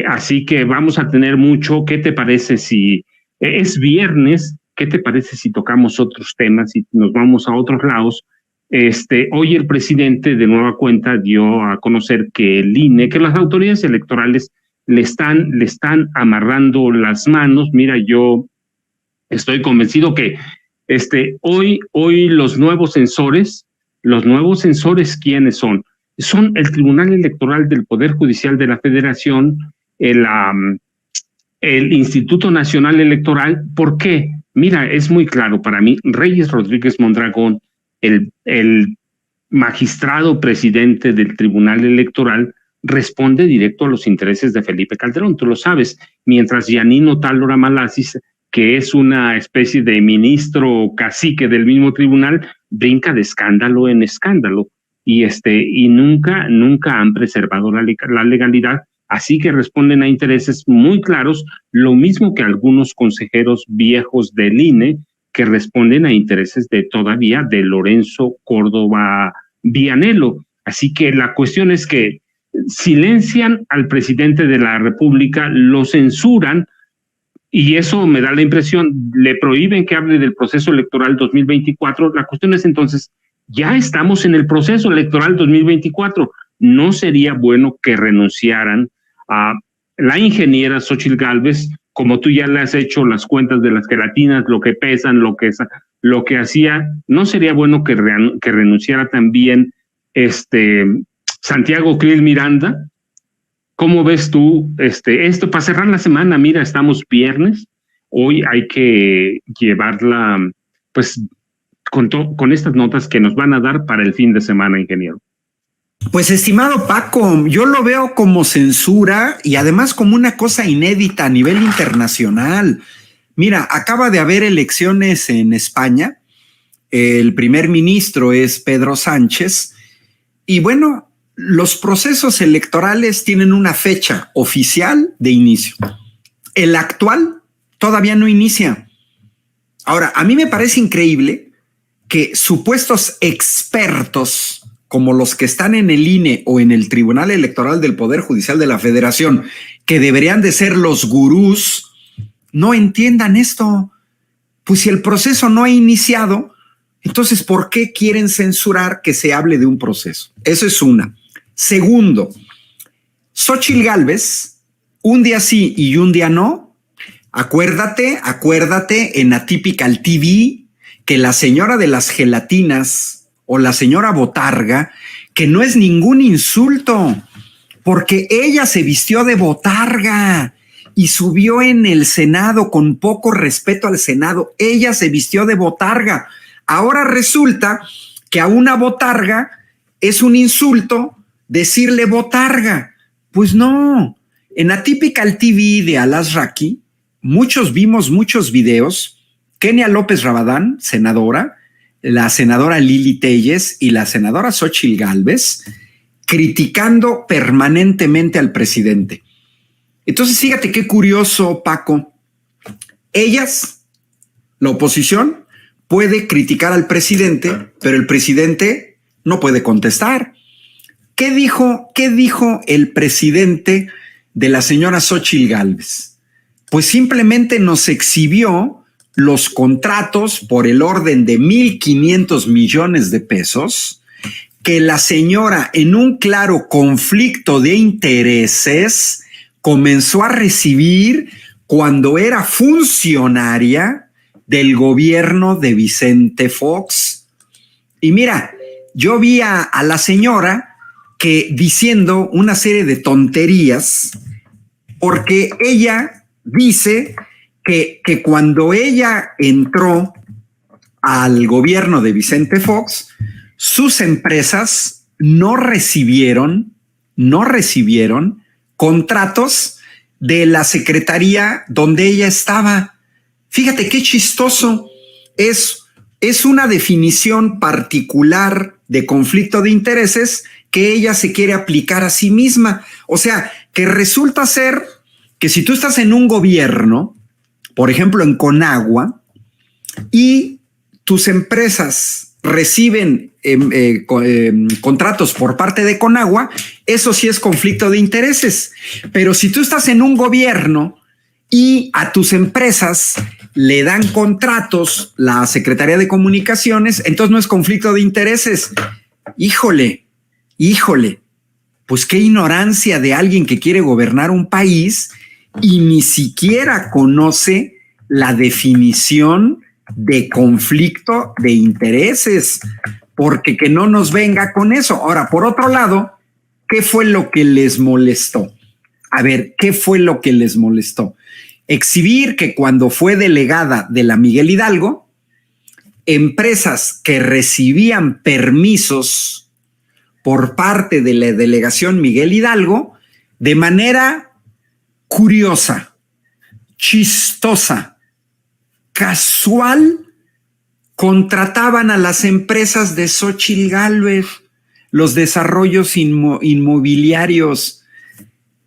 Así que vamos a tener mucho. ¿Qué te parece si es viernes? ¿Qué te parece si tocamos otros temas y nos vamos a otros lados? Hoy el presidente de nueva cuenta dio a conocer que el INE, que las autoridades electorales le están amarrando las manos. Mira, yo estoy convencido que hoy los nuevos censores, ¿quiénes son? Son el Tribunal Electoral del Poder Judicial de la Federación, el Instituto Nacional Electoral. ¿Por qué? Mira, es muy claro para mí. Reyes Rodríguez Mondragón, el magistrado presidente del Tribunal Electoral, responde directo a los intereses de Felipe Calderón, tú lo sabes, mientras Yanino Tálora Malasis, que es una especie de ministro cacique del mismo tribunal, brinca de escándalo en escándalo. Y nunca han preservado la legalidad, así que responden a intereses muy claros, lo mismo que algunos consejeros viejos del INE que responden a intereses todavía de Lorenzo Córdoba Vianello. Así que la cuestión es que silencian al presidente de la República, lo censuran, y eso me da la impresión, le prohíben que hable del proceso electoral 2024. La cuestión es entonces, ya estamos en el proceso electoral 2024. ¿No sería bueno que renunciaran a la ingeniera Xóchitl Gálvez, como tú ya le has hecho las cuentas de las gelatinas, lo que pesan, lo que hacía? ¿No sería bueno que renunciara también Santiago Krill Miranda? ¿Cómo ves tú esto para cerrar la semana? Mira, estamos viernes, hoy hay que llevarla, pues, con estas notas que nos van a dar para el fin de semana, ingeniero? Pues, estimado Paco, yo lo veo como censura y además como una cosa inédita a nivel internacional. Mira, acaba de haber elecciones en España. El primer ministro es Pedro Sánchez. Y bueno, los procesos electorales tienen una fecha oficial de inicio. El actual todavía no inicia. Ahora, a mí me parece increíble que supuestos expertos como los que están en el INE o en el Tribunal Electoral del Poder Judicial de la Federación, que deberían de ser los gurús, no entiendan esto. Pues si el proceso no ha iniciado, entonces, ¿por qué quieren censurar que se hable de un proceso? Eso es una. Segundo, Xóchitl Gálvez, un día sí y un día no. Acuérdate en Atypical TV que la señora de las gelatinas o la señora botarga, que no es ningún insulto, porque ella se vistió de botarga y subió en el Senado con poco respeto al Senado. Ella se vistió de botarga. Ahora resulta que a una botarga es un insulto decirle botarga. Pues no. En Atypical TV de Alas Raki, vimos muchos videos. Kenia López Rabadán, senadora, la senadora Lili Telles y la senadora Xóchitl Gálvez criticando permanentemente al presidente. Entonces, fíjate qué curioso, Paco. Ellas, la oposición, puede criticar al presidente, pero el presidente no puede contestar. ¿Qué dijo el presidente de la señora Xóchitl Gálvez? Pues simplemente nos exhibió los contratos por el orden de 1,500 millones de pesos que la señora, en un claro conflicto de intereses, comenzó a recibir cuando era funcionaria del gobierno de Vicente Fox. Y mira, yo vi a la señora que diciendo una serie de tonterías, porque ella dice que cuando ella entró al gobierno de Vicente Fox, sus empresas no recibieron contratos de la secretaría donde ella estaba. Fíjate qué chistoso. Es una definición particular de conflicto de intereses que ella se quiere aplicar a sí misma. O sea, que resulta ser que si tú estás en un gobierno, por ejemplo, en Conagua, y tus empresas reciben contratos por parte de Conagua, eso sí es conflicto de intereses. Pero si tú estás en un gobierno y a tus empresas le dan contratos la Secretaría de Comunicaciones, entonces no es conflicto de intereses. Híjole, pues qué ignorancia de alguien que quiere gobernar un país y ni siquiera conoce la definición de conflicto de intereses, porque que no nos venga con eso. Ahora, por otro lado, ¿qué fue lo que les molestó? A ver, ¿qué fue lo que les molestó? Exhibir que cuando fue delegada de la Miguel Hidalgo, empresas que recibían permisos por parte de la delegación Miguel Hidalgo, de manera curiosa, chistosa, casual, contrataban a las empresas de Xóchitl Gálvez, los desarrollos inmobiliarios.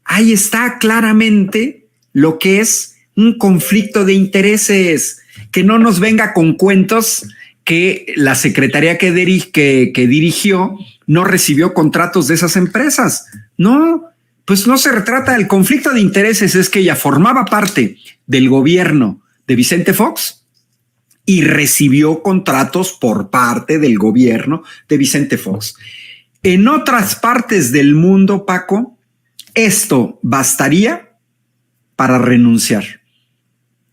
Ahí está claramente lo que es un conflicto de intereses. Que no nos venga con cuentos que la secretaría que dirigió no recibió contratos de esas empresas. No, pues no se retrata. El conflicto de intereses es que ella formaba parte del gobierno de Vicente Fox y recibió contratos por parte del gobierno de Vicente Fox. En otras partes del mundo, Paco, esto bastaría para renunciar.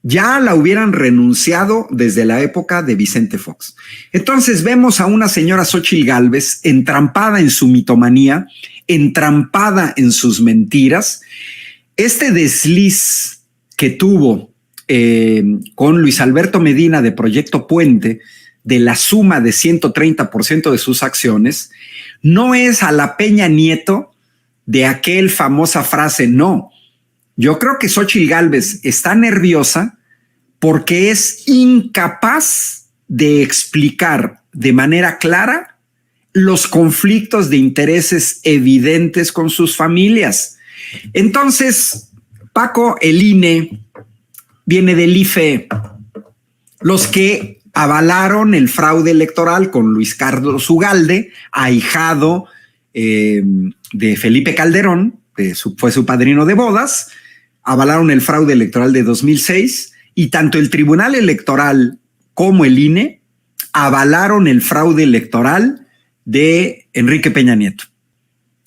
Ya la hubieran renunciado desde la época de Vicente Fox. Entonces vemos a una señora Xóchitl Gálvez entrampada en su mitomanía, entrampada en sus mentiras. Este desliz que tuvo con Luis Alberto Medina de Proyecto Puente, de la suma de 130% de sus acciones, no es a la Peña Nieto de aquel famosa frase, no. Yo creo que Xóchitl Gálvez está nerviosa porque es incapaz de explicar de manera clara los conflictos de intereses evidentes con sus familias. Entonces, Paco, el INE viene del IFE, los que avalaron el fraude electoral con Luis Carlos Ugalde, ahijado de Felipe Calderón, fue su padrino de bodas, avalaron el fraude electoral de 2006 y tanto el Tribunal Electoral como el INE avalaron el fraude electoral de Enrique Peña Nieto.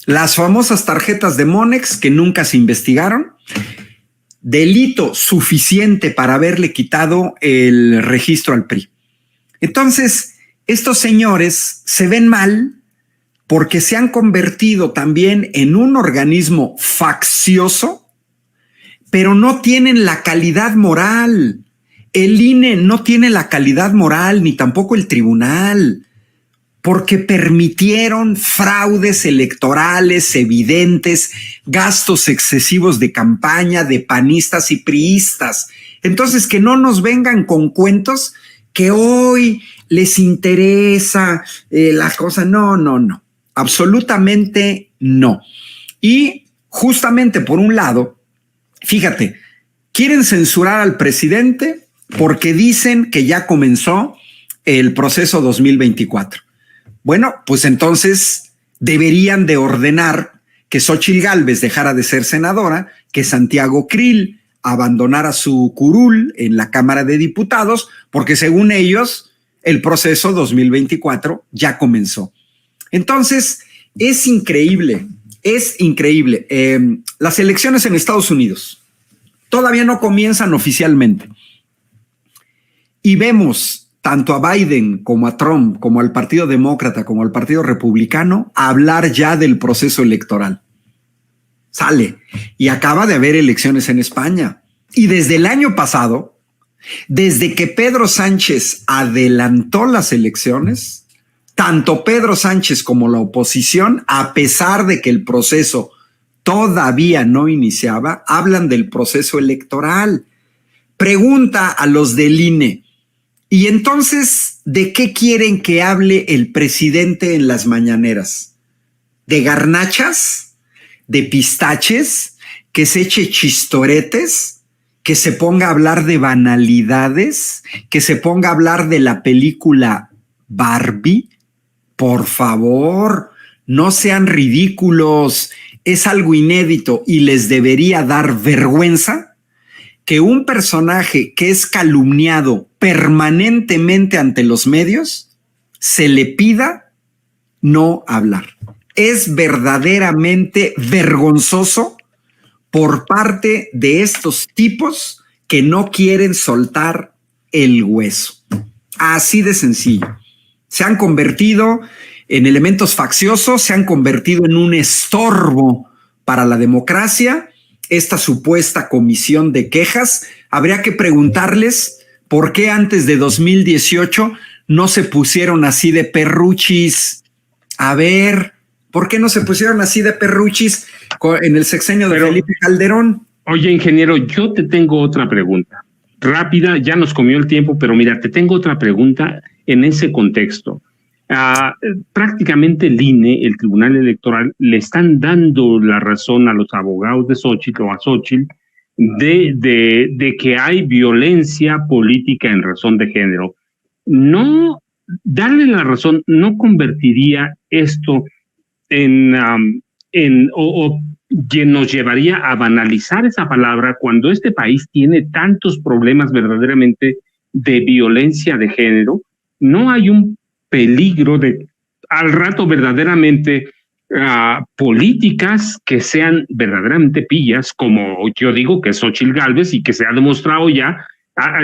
Las famosas tarjetas de Monex que nunca se investigaron, delito suficiente para haberle quitado el registro al PRI. Entonces, estos señores se ven mal porque se han convertido también en un organismo faccioso, pero no tienen la calidad moral. El INE no tiene la calidad moral, ni tampoco el tribunal, porque permitieron fraudes electorales evidentes, gastos excesivos de campaña de panistas y priistas. Entonces, que no nos vengan con cuentos que hoy les interesa la cosa. No, absolutamente no. Y justamente por un lado, fíjate, quieren censurar al presidente porque dicen que ya comenzó el proceso 2024. Bueno, pues entonces deberían de ordenar que Xóchitl Gálvez dejara de ser senadora, que Santiago Krill abandonara su curul en la Cámara de Diputados, porque según ellos el proceso 2024 ya comenzó. Entonces, es increíble. Las elecciones en Estados Unidos todavía no comienzan oficialmente. Y vemos tanto a Biden como a Trump, como al Partido Demócrata, como al Partido Republicano, hablar ya del proceso electoral. Sale. Y acaba de haber elecciones en España. Y desde el año pasado, desde que Pedro Sánchez adelantó las elecciones, tanto Pedro Sánchez como la oposición, a pesar de que el proceso todavía no iniciaba, hablan del proceso electoral. Pregunta a los del INE, ¿y entonces de qué quieren que hable el presidente en las mañaneras? ¿De garnachas? ¿De pistaches? ¿Que se eche chistoretes? ¿Que se ponga a hablar de banalidades? ¿Que se ponga a hablar de la película Barbie? Por favor, no sean ridículos. Es algo inédito y les debería dar vergüenza que un personaje que es calumniado permanentemente ante los medios se le pida no hablar. Es verdaderamente vergonzoso por parte de estos tipos que no quieren soltar el hueso. Así de sencillo. Se han convertido en elementos facciosos, se han convertido en un estorbo para la democracia. Esta supuesta comisión de quejas, habría que preguntarles por qué antes de 2018 no se pusieron así de perruchis. A ver, ¿por qué no se pusieron así de perruchis en el sexenio de Felipe Calderón? Oye, ingeniero, yo te tengo otra pregunta. Rápida, ya nos comió el tiempo, pero mira, te tengo otra pregunta en ese contexto. Prácticamente el INE, el Tribunal Electoral, le están dando la razón a los abogados de Xóchitl o a Xóchitl de que hay violencia política en razón de género. No darle la razón no convertiría esto o nos llevaría a banalizar esa palabra cuando este país tiene tantos problemas verdaderamente de violencia de género. No hay un peligro de al rato verdaderamente políticas que sean verdaderamente pillas, como yo digo que es Xóchitl Gálvez y que se ha demostrado ya,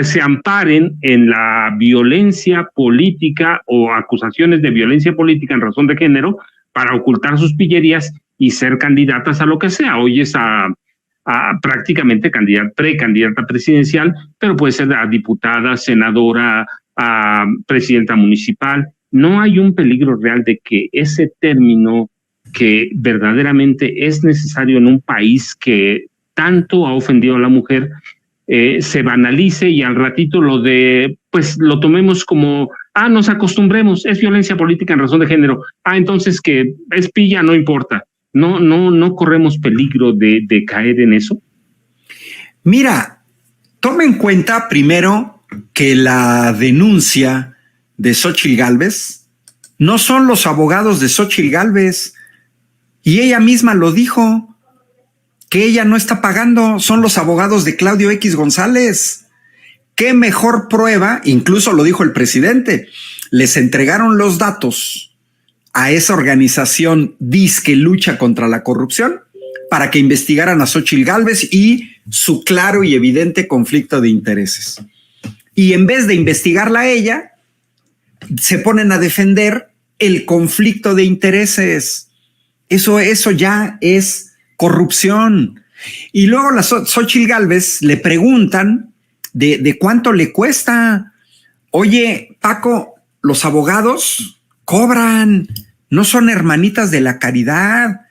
se amparen en la violencia política o acusaciones de violencia política en razón de género para ocultar sus pillerías y ser candidatas a lo que sea. Hoy es prácticamente precandidata presidencial, pero puede ser a diputada, senadora, a presidenta municipal. No hay un peligro real de que ese término que verdaderamente es necesario en un país que tanto ha ofendido a la mujer, se banalice y al ratito lo tomemos como, nos acostumbremos, es violencia política en razón de género, entonces que es pilla, no importa. No corremos peligro de caer en eso. Mira, toma en cuenta primero que la denuncia de Xóchitl Gálvez no son los abogados de Xóchitl Gálvez, y ella misma lo dijo, que ella no está pagando, son los abogados de Claudio X González. ¿Qué mejor prueba? Incluso lo dijo el presidente, les entregaron los datos a esa organización disque lucha contra la corrupción para que investigaran a Xóchitl Gálvez y su claro y evidente conflicto de intereses. Y en vez de investigarla a ella, se ponen a defender el conflicto de intereses. Eso ya es corrupción. Y luego la Xóchitl Gálvez le preguntan de cuánto le cuesta. Oye, Paco, los abogados cobran, no son hermanitas de la caridad.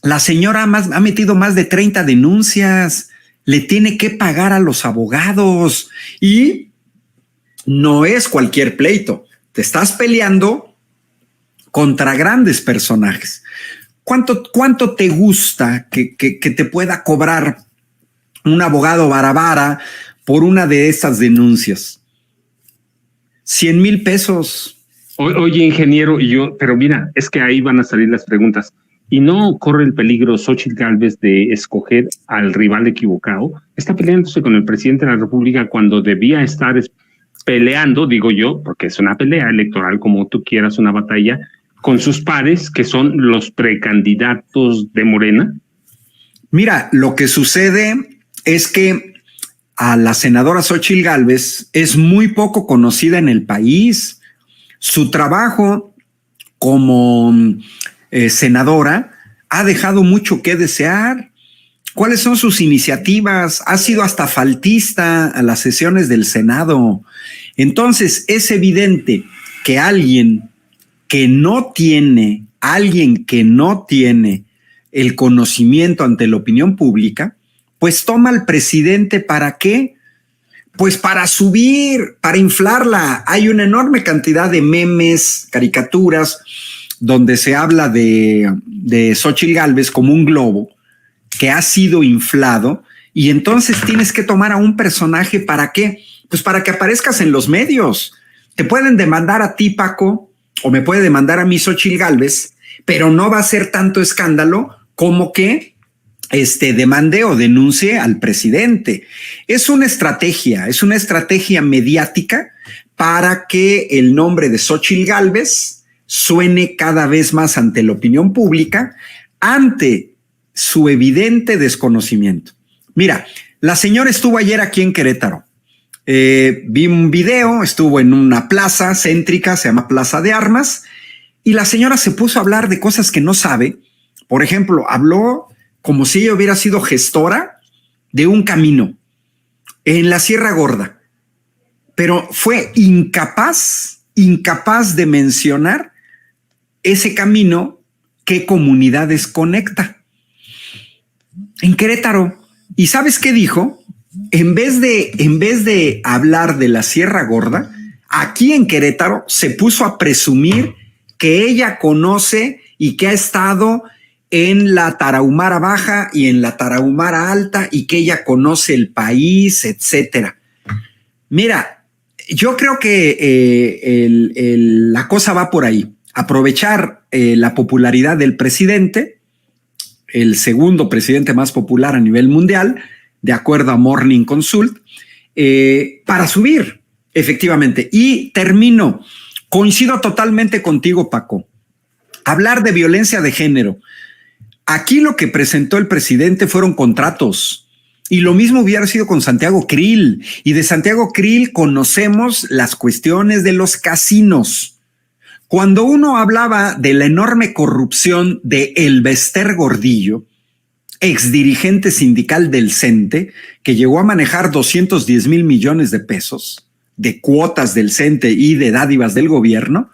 La señora ha metido más de 30 denuncias, le tiene que pagar a los abogados y no es cualquier pleito. Te estás peleando contra grandes personajes. ¿Cuánto te gusta que te pueda cobrar un abogado barabara por una de estas denuncias? 100,000 pesos. Oye, ingeniero, pero mira, es que ahí van a salir las preguntas. ¿Y no corre el peligro Xóchitl Gálvez de escoger al rival equivocado? Está peleándose con el presidente de la República cuando debía estar peleando, digo yo, porque es una pelea electoral, como tú quieras, una batalla, con sus pares, que son los precandidatos de Morena. Mira, lo que sucede es que a la senadora Xóchitl Gálvez es muy poco conocida en el país. Su trabajo como senadora ha dejado mucho que desear. ¿Cuáles son sus iniciativas? Ha sido hasta faltista a las sesiones del Senado. Entonces, es evidente que alguien que no tiene el conocimiento ante la opinión pública, pues toma al presidente ¿para qué? Pues para subir, para inflarla. Hay una enorme cantidad de memes, caricaturas, donde se habla de Xóchitl Gálvez como un globo que ha sido inflado, y entonces tienes que tomar a un personaje ¿para qué? Pues para que aparezcas en los medios. Te pueden demandar a ti, Paco, o me puede demandar a mí Xóchitl Gálvez, pero no va a ser tanto escándalo como que demande o denuncie al presidente. Es una estrategia mediática para que el nombre de Xóchitl Gálvez suene cada vez más ante la opinión pública, ante su evidente desconocimiento. Mira, la señora estuvo ayer aquí en Querétaro. Vi un video, estuvo en una plaza céntrica, se llama Plaza de Armas, y la señora se puso a hablar de cosas que no sabe. Por ejemplo, habló como si ella hubiera sido gestora de un camino en la Sierra Gorda, pero fue incapaz de mencionar ese camino, qué comunidades conecta en Querétaro. ¿Y sabes qué dijo? En vez de hablar de la Sierra Gorda, aquí en Querétaro se puso a presumir que ella conoce y que ha estado en la Tarahumara Baja y en la Tarahumara Alta y que ella conoce el país, etcétera. Mira, yo creo que la cosa va por ahí. Aprovechar la popularidad del presidente, el segundo presidente más popular a nivel mundial, de acuerdo a Morning Consult, para subir, efectivamente. Y termino. Coincido totalmente contigo, Paco. Hablar de violencia de género. Aquí lo que presentó el presidente fueron contratos. Y lo mismo hubiera sido con Santiago Krill. Y de Santiago Krill conocemos las cuestiones de los casinos. Cuando uno hablaba de la enorme corrupción de Elbester Gordillo, exdirigente sindical del CENTE, que llegó a manejar 210,000 millones de pesos, de cuotas del CENTE y de dádivas del gobierno,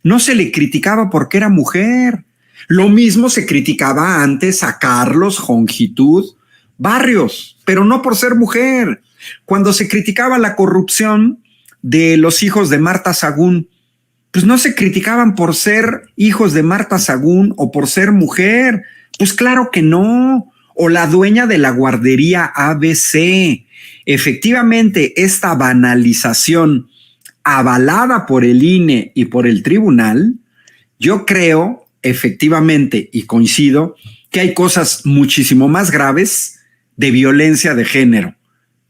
no se le criticaba porque era mujer. Lo mismo se criticaba antes a Carlos Jongitud Barrios, pero no por ser mujer. Cuando se criticaba la corrupción de los hijos de Marta Sagún, pues no se criticaban por ser hijos de Marta Sagún o por ser mujer. Pues claro que no. O la dueña de la guardería ABC. Efectivamente, esta banalización avalada por el INE y por el tribunal, yo creo efectivamente y coincido que hay cosas muchísimo más graves de violencia de género,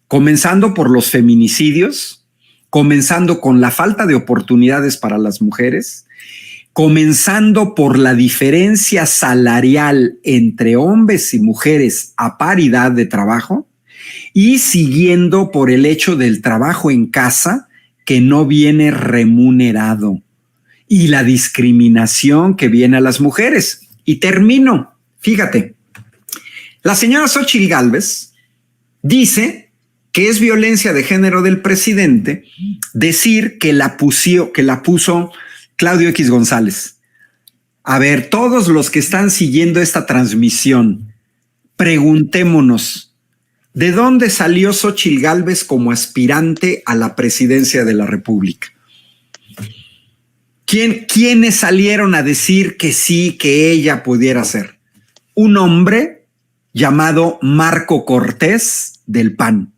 comenzando por los feminicidios, comenzando con la falta de oportunidades para las mujeres, comenzando por la diferencia salarial entre hombres y mujeres a paridad de trabajo y siguiendo por el hecho del trabajo en casa que no viene remunerado y la discriminación que viene a las mujeres. Y termino, fíjate, la señora Xóchitl Gálvez dice que es violencia de género del presidente decir que la puso Claudio X González. A ver, todos los que están siguiendo esta transmisión, preguntémonos, ¿de dónde salió Xóchitl Gálvez como aspirante a la presidencia de la República? ¿Quiénes salieron a decir que sí, que ella pudiera ser? Un hombre llamado Marco Cortés del PAN.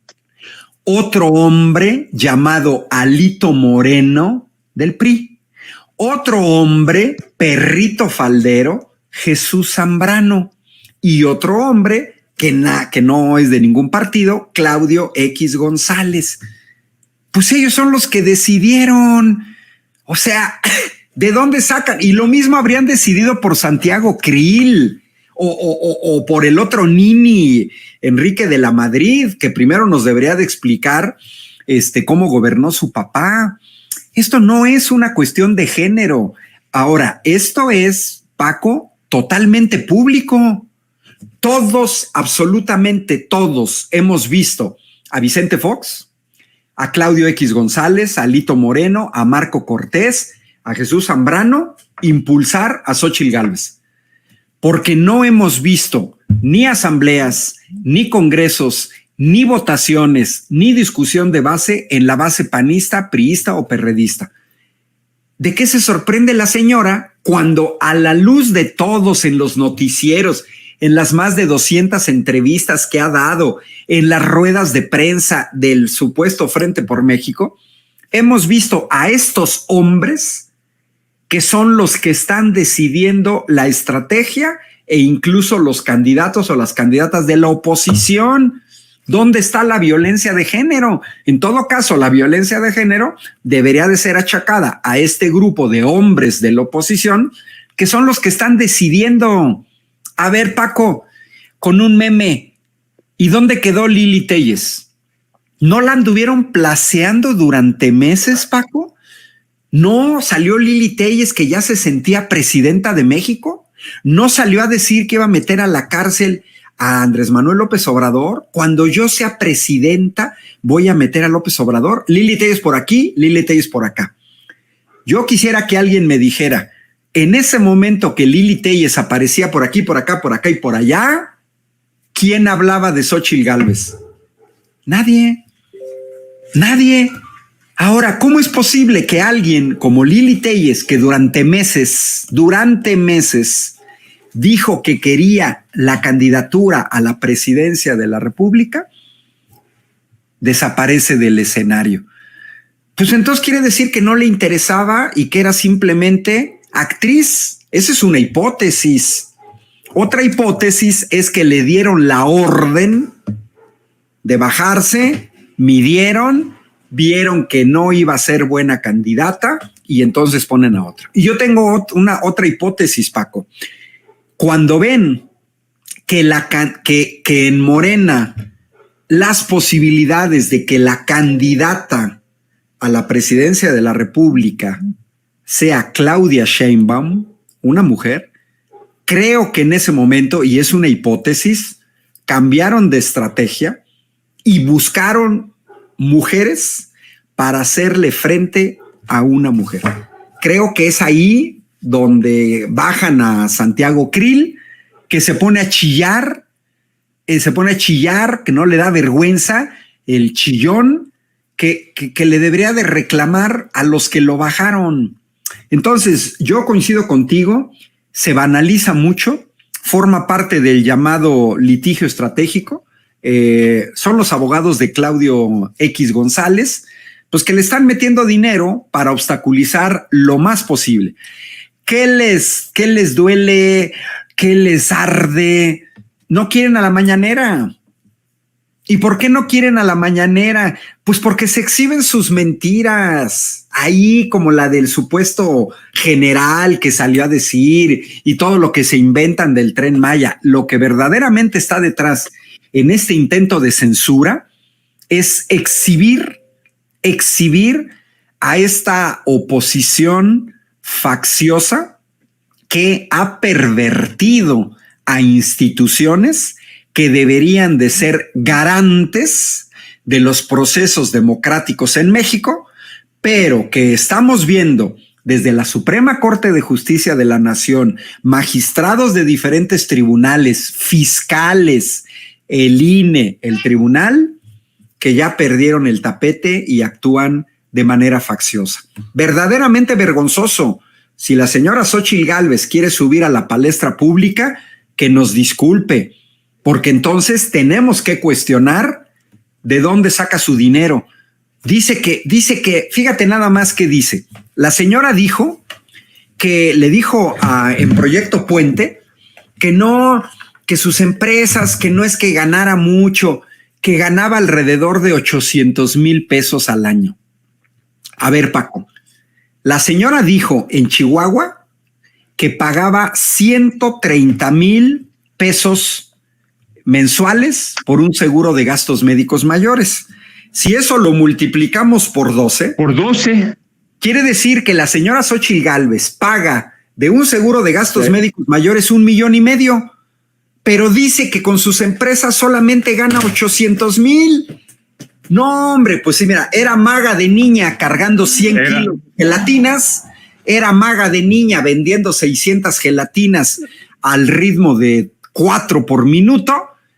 Otro hombre llamado Alito Moreno del PRI. Otro hombre, perrito faldero, Jesús Zambrano. Y otro hombre que no es de ningún partido, Claudio X González. Pues ellos son los que decidieron. O sea, ¿de dónde sacan? Y lo mismo habrían decidido por Santiago Krill o por el otro Nini, Enrique de la Madrid, que primero nos debería de explicar cómo gobernó su papá. Esto no es una cuestión de género. Ahora, esto es, Paco, totalmente público. Todos, absolutamente todos, hemos visto a Vicente Fox, a Claudio X González, a Alito Moreno, a Marco Cortés, a Jesús Zambrano, impulsar a Xóchitl Gálvez. Porque no hemos visto ni asambleas, ni congresos, ni votaciones, ni discusión de base en la base panista, priista o perredista. ¿De qué se sorprende la señora cuando a la luz de todos en los noticieros, en las más de 200 entrevistas que ha dado, en las ruedas de prensa del supuesto Frente por México, hemos visto a estos hombres que son los que están decidiendo la estrategia e incluso los candidatos o las candidatas de la oposición? ¿Dónde está la violencia de género? En todo caso, la violencia de género debería de ser achacada a este grupo de hombres de la oposición que son los que están decidiendo. A ver, Paco, con un meme, ¿y dónde quedó Lili Téllez? ¿No la anduvieron placeando durante meses, Paco? ¿No salió Lili Téllez que ya se sentía presidenta de México? ¿No salió a decir que iba a meter a la cárcel a Andrés Manuel López Obrador? Cuando yo sea presidenta voy a meter a López Obrador. Lili Téllez por aquí, Lili Téllez por acá. Yo quisiera que alguien me dijera, en ese momento que Lili Téllez aparecía por aquí, por acá, por acá y por allá, ¿quién hablaba de Xóchitl Gálvez? Nadie. Ahora, ¿cómo es posible que alguien como Lili Téllez, que durante meses, dijo que quería la candidatura a la presidencia de la República, desaparece del escenario? Pues entonces quiere decir que no le interesaba y que era simplemente actriz. Esa es una hipótesis. Otra hipótesis es que le dieron la orden de bajarse, midieron, vieron que no iba a ser buena candidata y entonces ponen a otra. Y yo tengo otra hipótesis, Paco. Cuando ven que en Morena las posibilidades de que la candidata a la presidencia de la República sea Claudia Sheinbaum, una mujer, creo que en ese momento, y es una hipótesis, cambiaron de estrategia y buscaron mujeres para hacerle frente a una mujer. Creo que es ahí donde bajan a Santiago Krill, que se pone a chillar, que no le da vergüenza, el chillón, que le debería de reclamar a los que lo bajaron. Entonces, yo coincido contigo, se banaliza mucho, forma parte del llamado litigio estratégico, son los abogados de Claudio X González, pues que le están metiendo dinero para obstaculizar lo más posible. ¿Qué les duele? ¿Qué les arde? No quieren a la mañanera. ¿Y por qué no quieren a la mañanera? Pues porque se exhiben sus mentiras, ahí como la del supuesto general que salió a decir y todo lo que se inventan del Tren Maya. Lo que verdaderamente está detrás en este intento de censura es exhibir a esta oposición facciosa que ha pervertido a instituciones que deberían de ser garantes de los procesos democráticos en México, pero que estamos viendo desde la Suprema Corte de Justicia de la Nación, magistrados de diferentes tribunales, fiscales, el INE, el tribunal, que ya perdieron el tapete y actúan de manera facciosa. Verdaderamente vergonzoso. Si la señora Xóchitl Gálvez quiere subir a la palestra pública, que nos disculpe, porque entonces tenemos que cuestionar de dónde saca su dinero. Dice que, fíjate nada más que dice. La señora dijo que le dijo en Proyecto Puente que sus empresas, que no es que ganara mucho, que ganaba alrededor de 800,000 pesos al año. A ver, Paco, la señora dijo en Chihuahua que pagaba 130,000 pesos mensuales por un seguro de gastos médicos mayores. Si eso lo multiplicamos por 12, quiere decir que la señora Xóchitl Gálvez paga de un seguro de gastos médicos mayores 1,5 millones, pero dice que con sus empresas solamente gana 800,000. No, hombre, pues sí, mira, era maga de niña cargando 100 kilos de gelatinas, era maga de niña vendiendo 600 gelatinas al ritmo de 4 por minuto,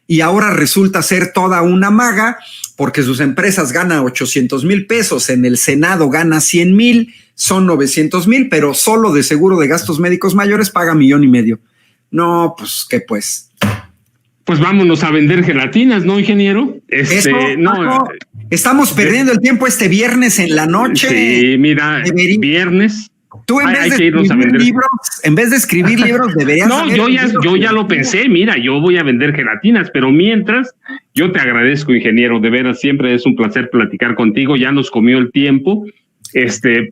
y ahora resulta ser toda una maga porque sus empresas ganan 800,000 pesos, en el Senado gana 100,000, son 900,000, pero solo de seguro de gastos médicos mayores paga 1,5 millones. No, pues, ¿qué pues? Pues vámonos a vender gelatinas, ¿no, ingeniero? No, estamos perdiendo el tiempo este viernes en la noche. Sí, mira, viernes. Tú en vez de escribir libros deberías... No, yo ya lo pensé, mira, yo voy a vender gelatinas, pero mientras, yo te agradezco, ingeniero, de veras, siempre es un placer platicar contigo, ya nos comió el tiempo.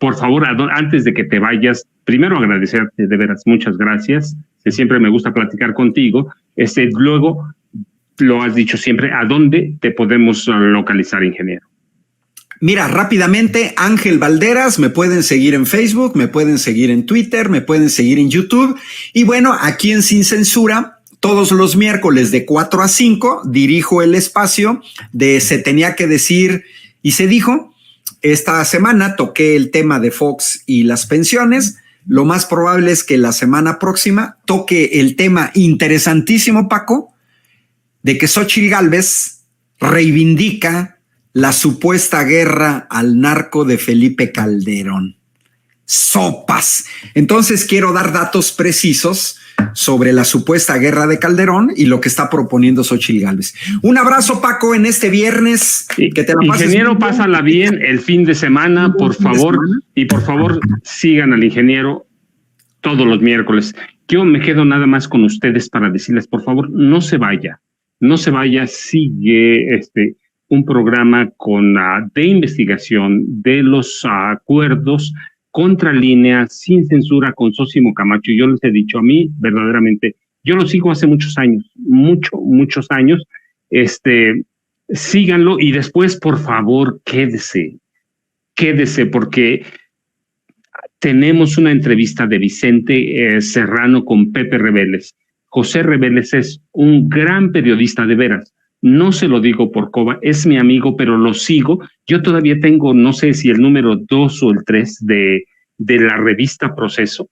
Por favor, antes de que te vayas, primero agradecerte, de veras, muchas gracias, que siempre me gusta platicar contigo. Luego, lo has dicho siempre, ¿a dónde te podemos localizar, ingeniero? Mira, rápidamente, Ángel Valderas, me pueden seguir en Facebook, me pueden seguir en Twitter, me pueden seguir en YouTube. Y bueno, aquí en Sin Censura, todos los miércoles de 4 a 5, dirijo el espacio de Se Tenía que Decir y Se Dijo. Esta semana toqué el tema de Fox y las pensiones. Lo más probable es que la semana próxima toque el tema interesantísimo, Paco, de que Xóchitl Gálvez reivindica la supuesta guerra al narco de Felipe Calderón. Sopas. Entonces quiero dar datos precisos sobre la supuesta guerra de Calderón y lo que está proponiendo Xóchitl Gálvez. Un abrazo, Paco, en este viernes. Que te la pases. Ingeniero, pásala bien el fin de semana, por favor. Y por favor, sigan al ingeniero todos los miércoles. Yo me quedo nada más con ustedes para decirles, por favor, no se vaya, sigue un programa de investigación de los acuerdos contra línea, sin censura, con Sósimo Camacho. Yo les he dicho, a mí, verdaderamente, yo lo sigo hace muchos años, muchos años. Síganlo y después, por favor, quédese, porque tenemos una entrevista de Vicente Serrano con Pepe Rebeles. José Rebeles es un gran periodista, de veras. No se lo digo por coba, es mi amigo, pero lo sigo. Yo todavía tengo, no sé si el número 2 o el 3 de la revista Proceso,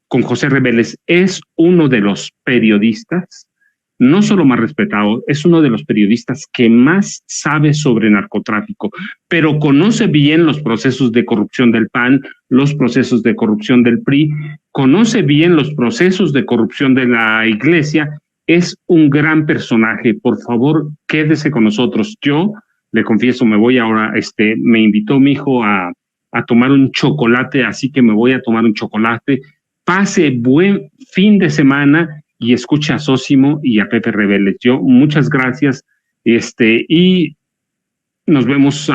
con José Reveles. Es uno de los periodistas, no solo más respetado, es uno de los periodistas que más sabe sobre narcotráfico, pero conoce bien los procesos de corrupción del PAN, los procesos de corrupción del PRI, conoce bien los procesos de corrupción de la Iglesia. Es un gran personaje. Por favor, quédese con nosotros. Yo le confieso, me voy ahora, me invitó mi hijo a tomar un chocolate, así que me voy a tomar un chocolate. Pase buen fin de semana y escuche a Sósimo y a Pepe Reveles. Yo, muchas gracias, y nos vemos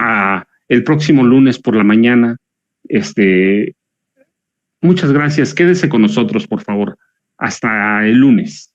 el próximo lunes por la mañana. Muchas gracias. Quédese con nosotros, por favor. Hasta el lunes.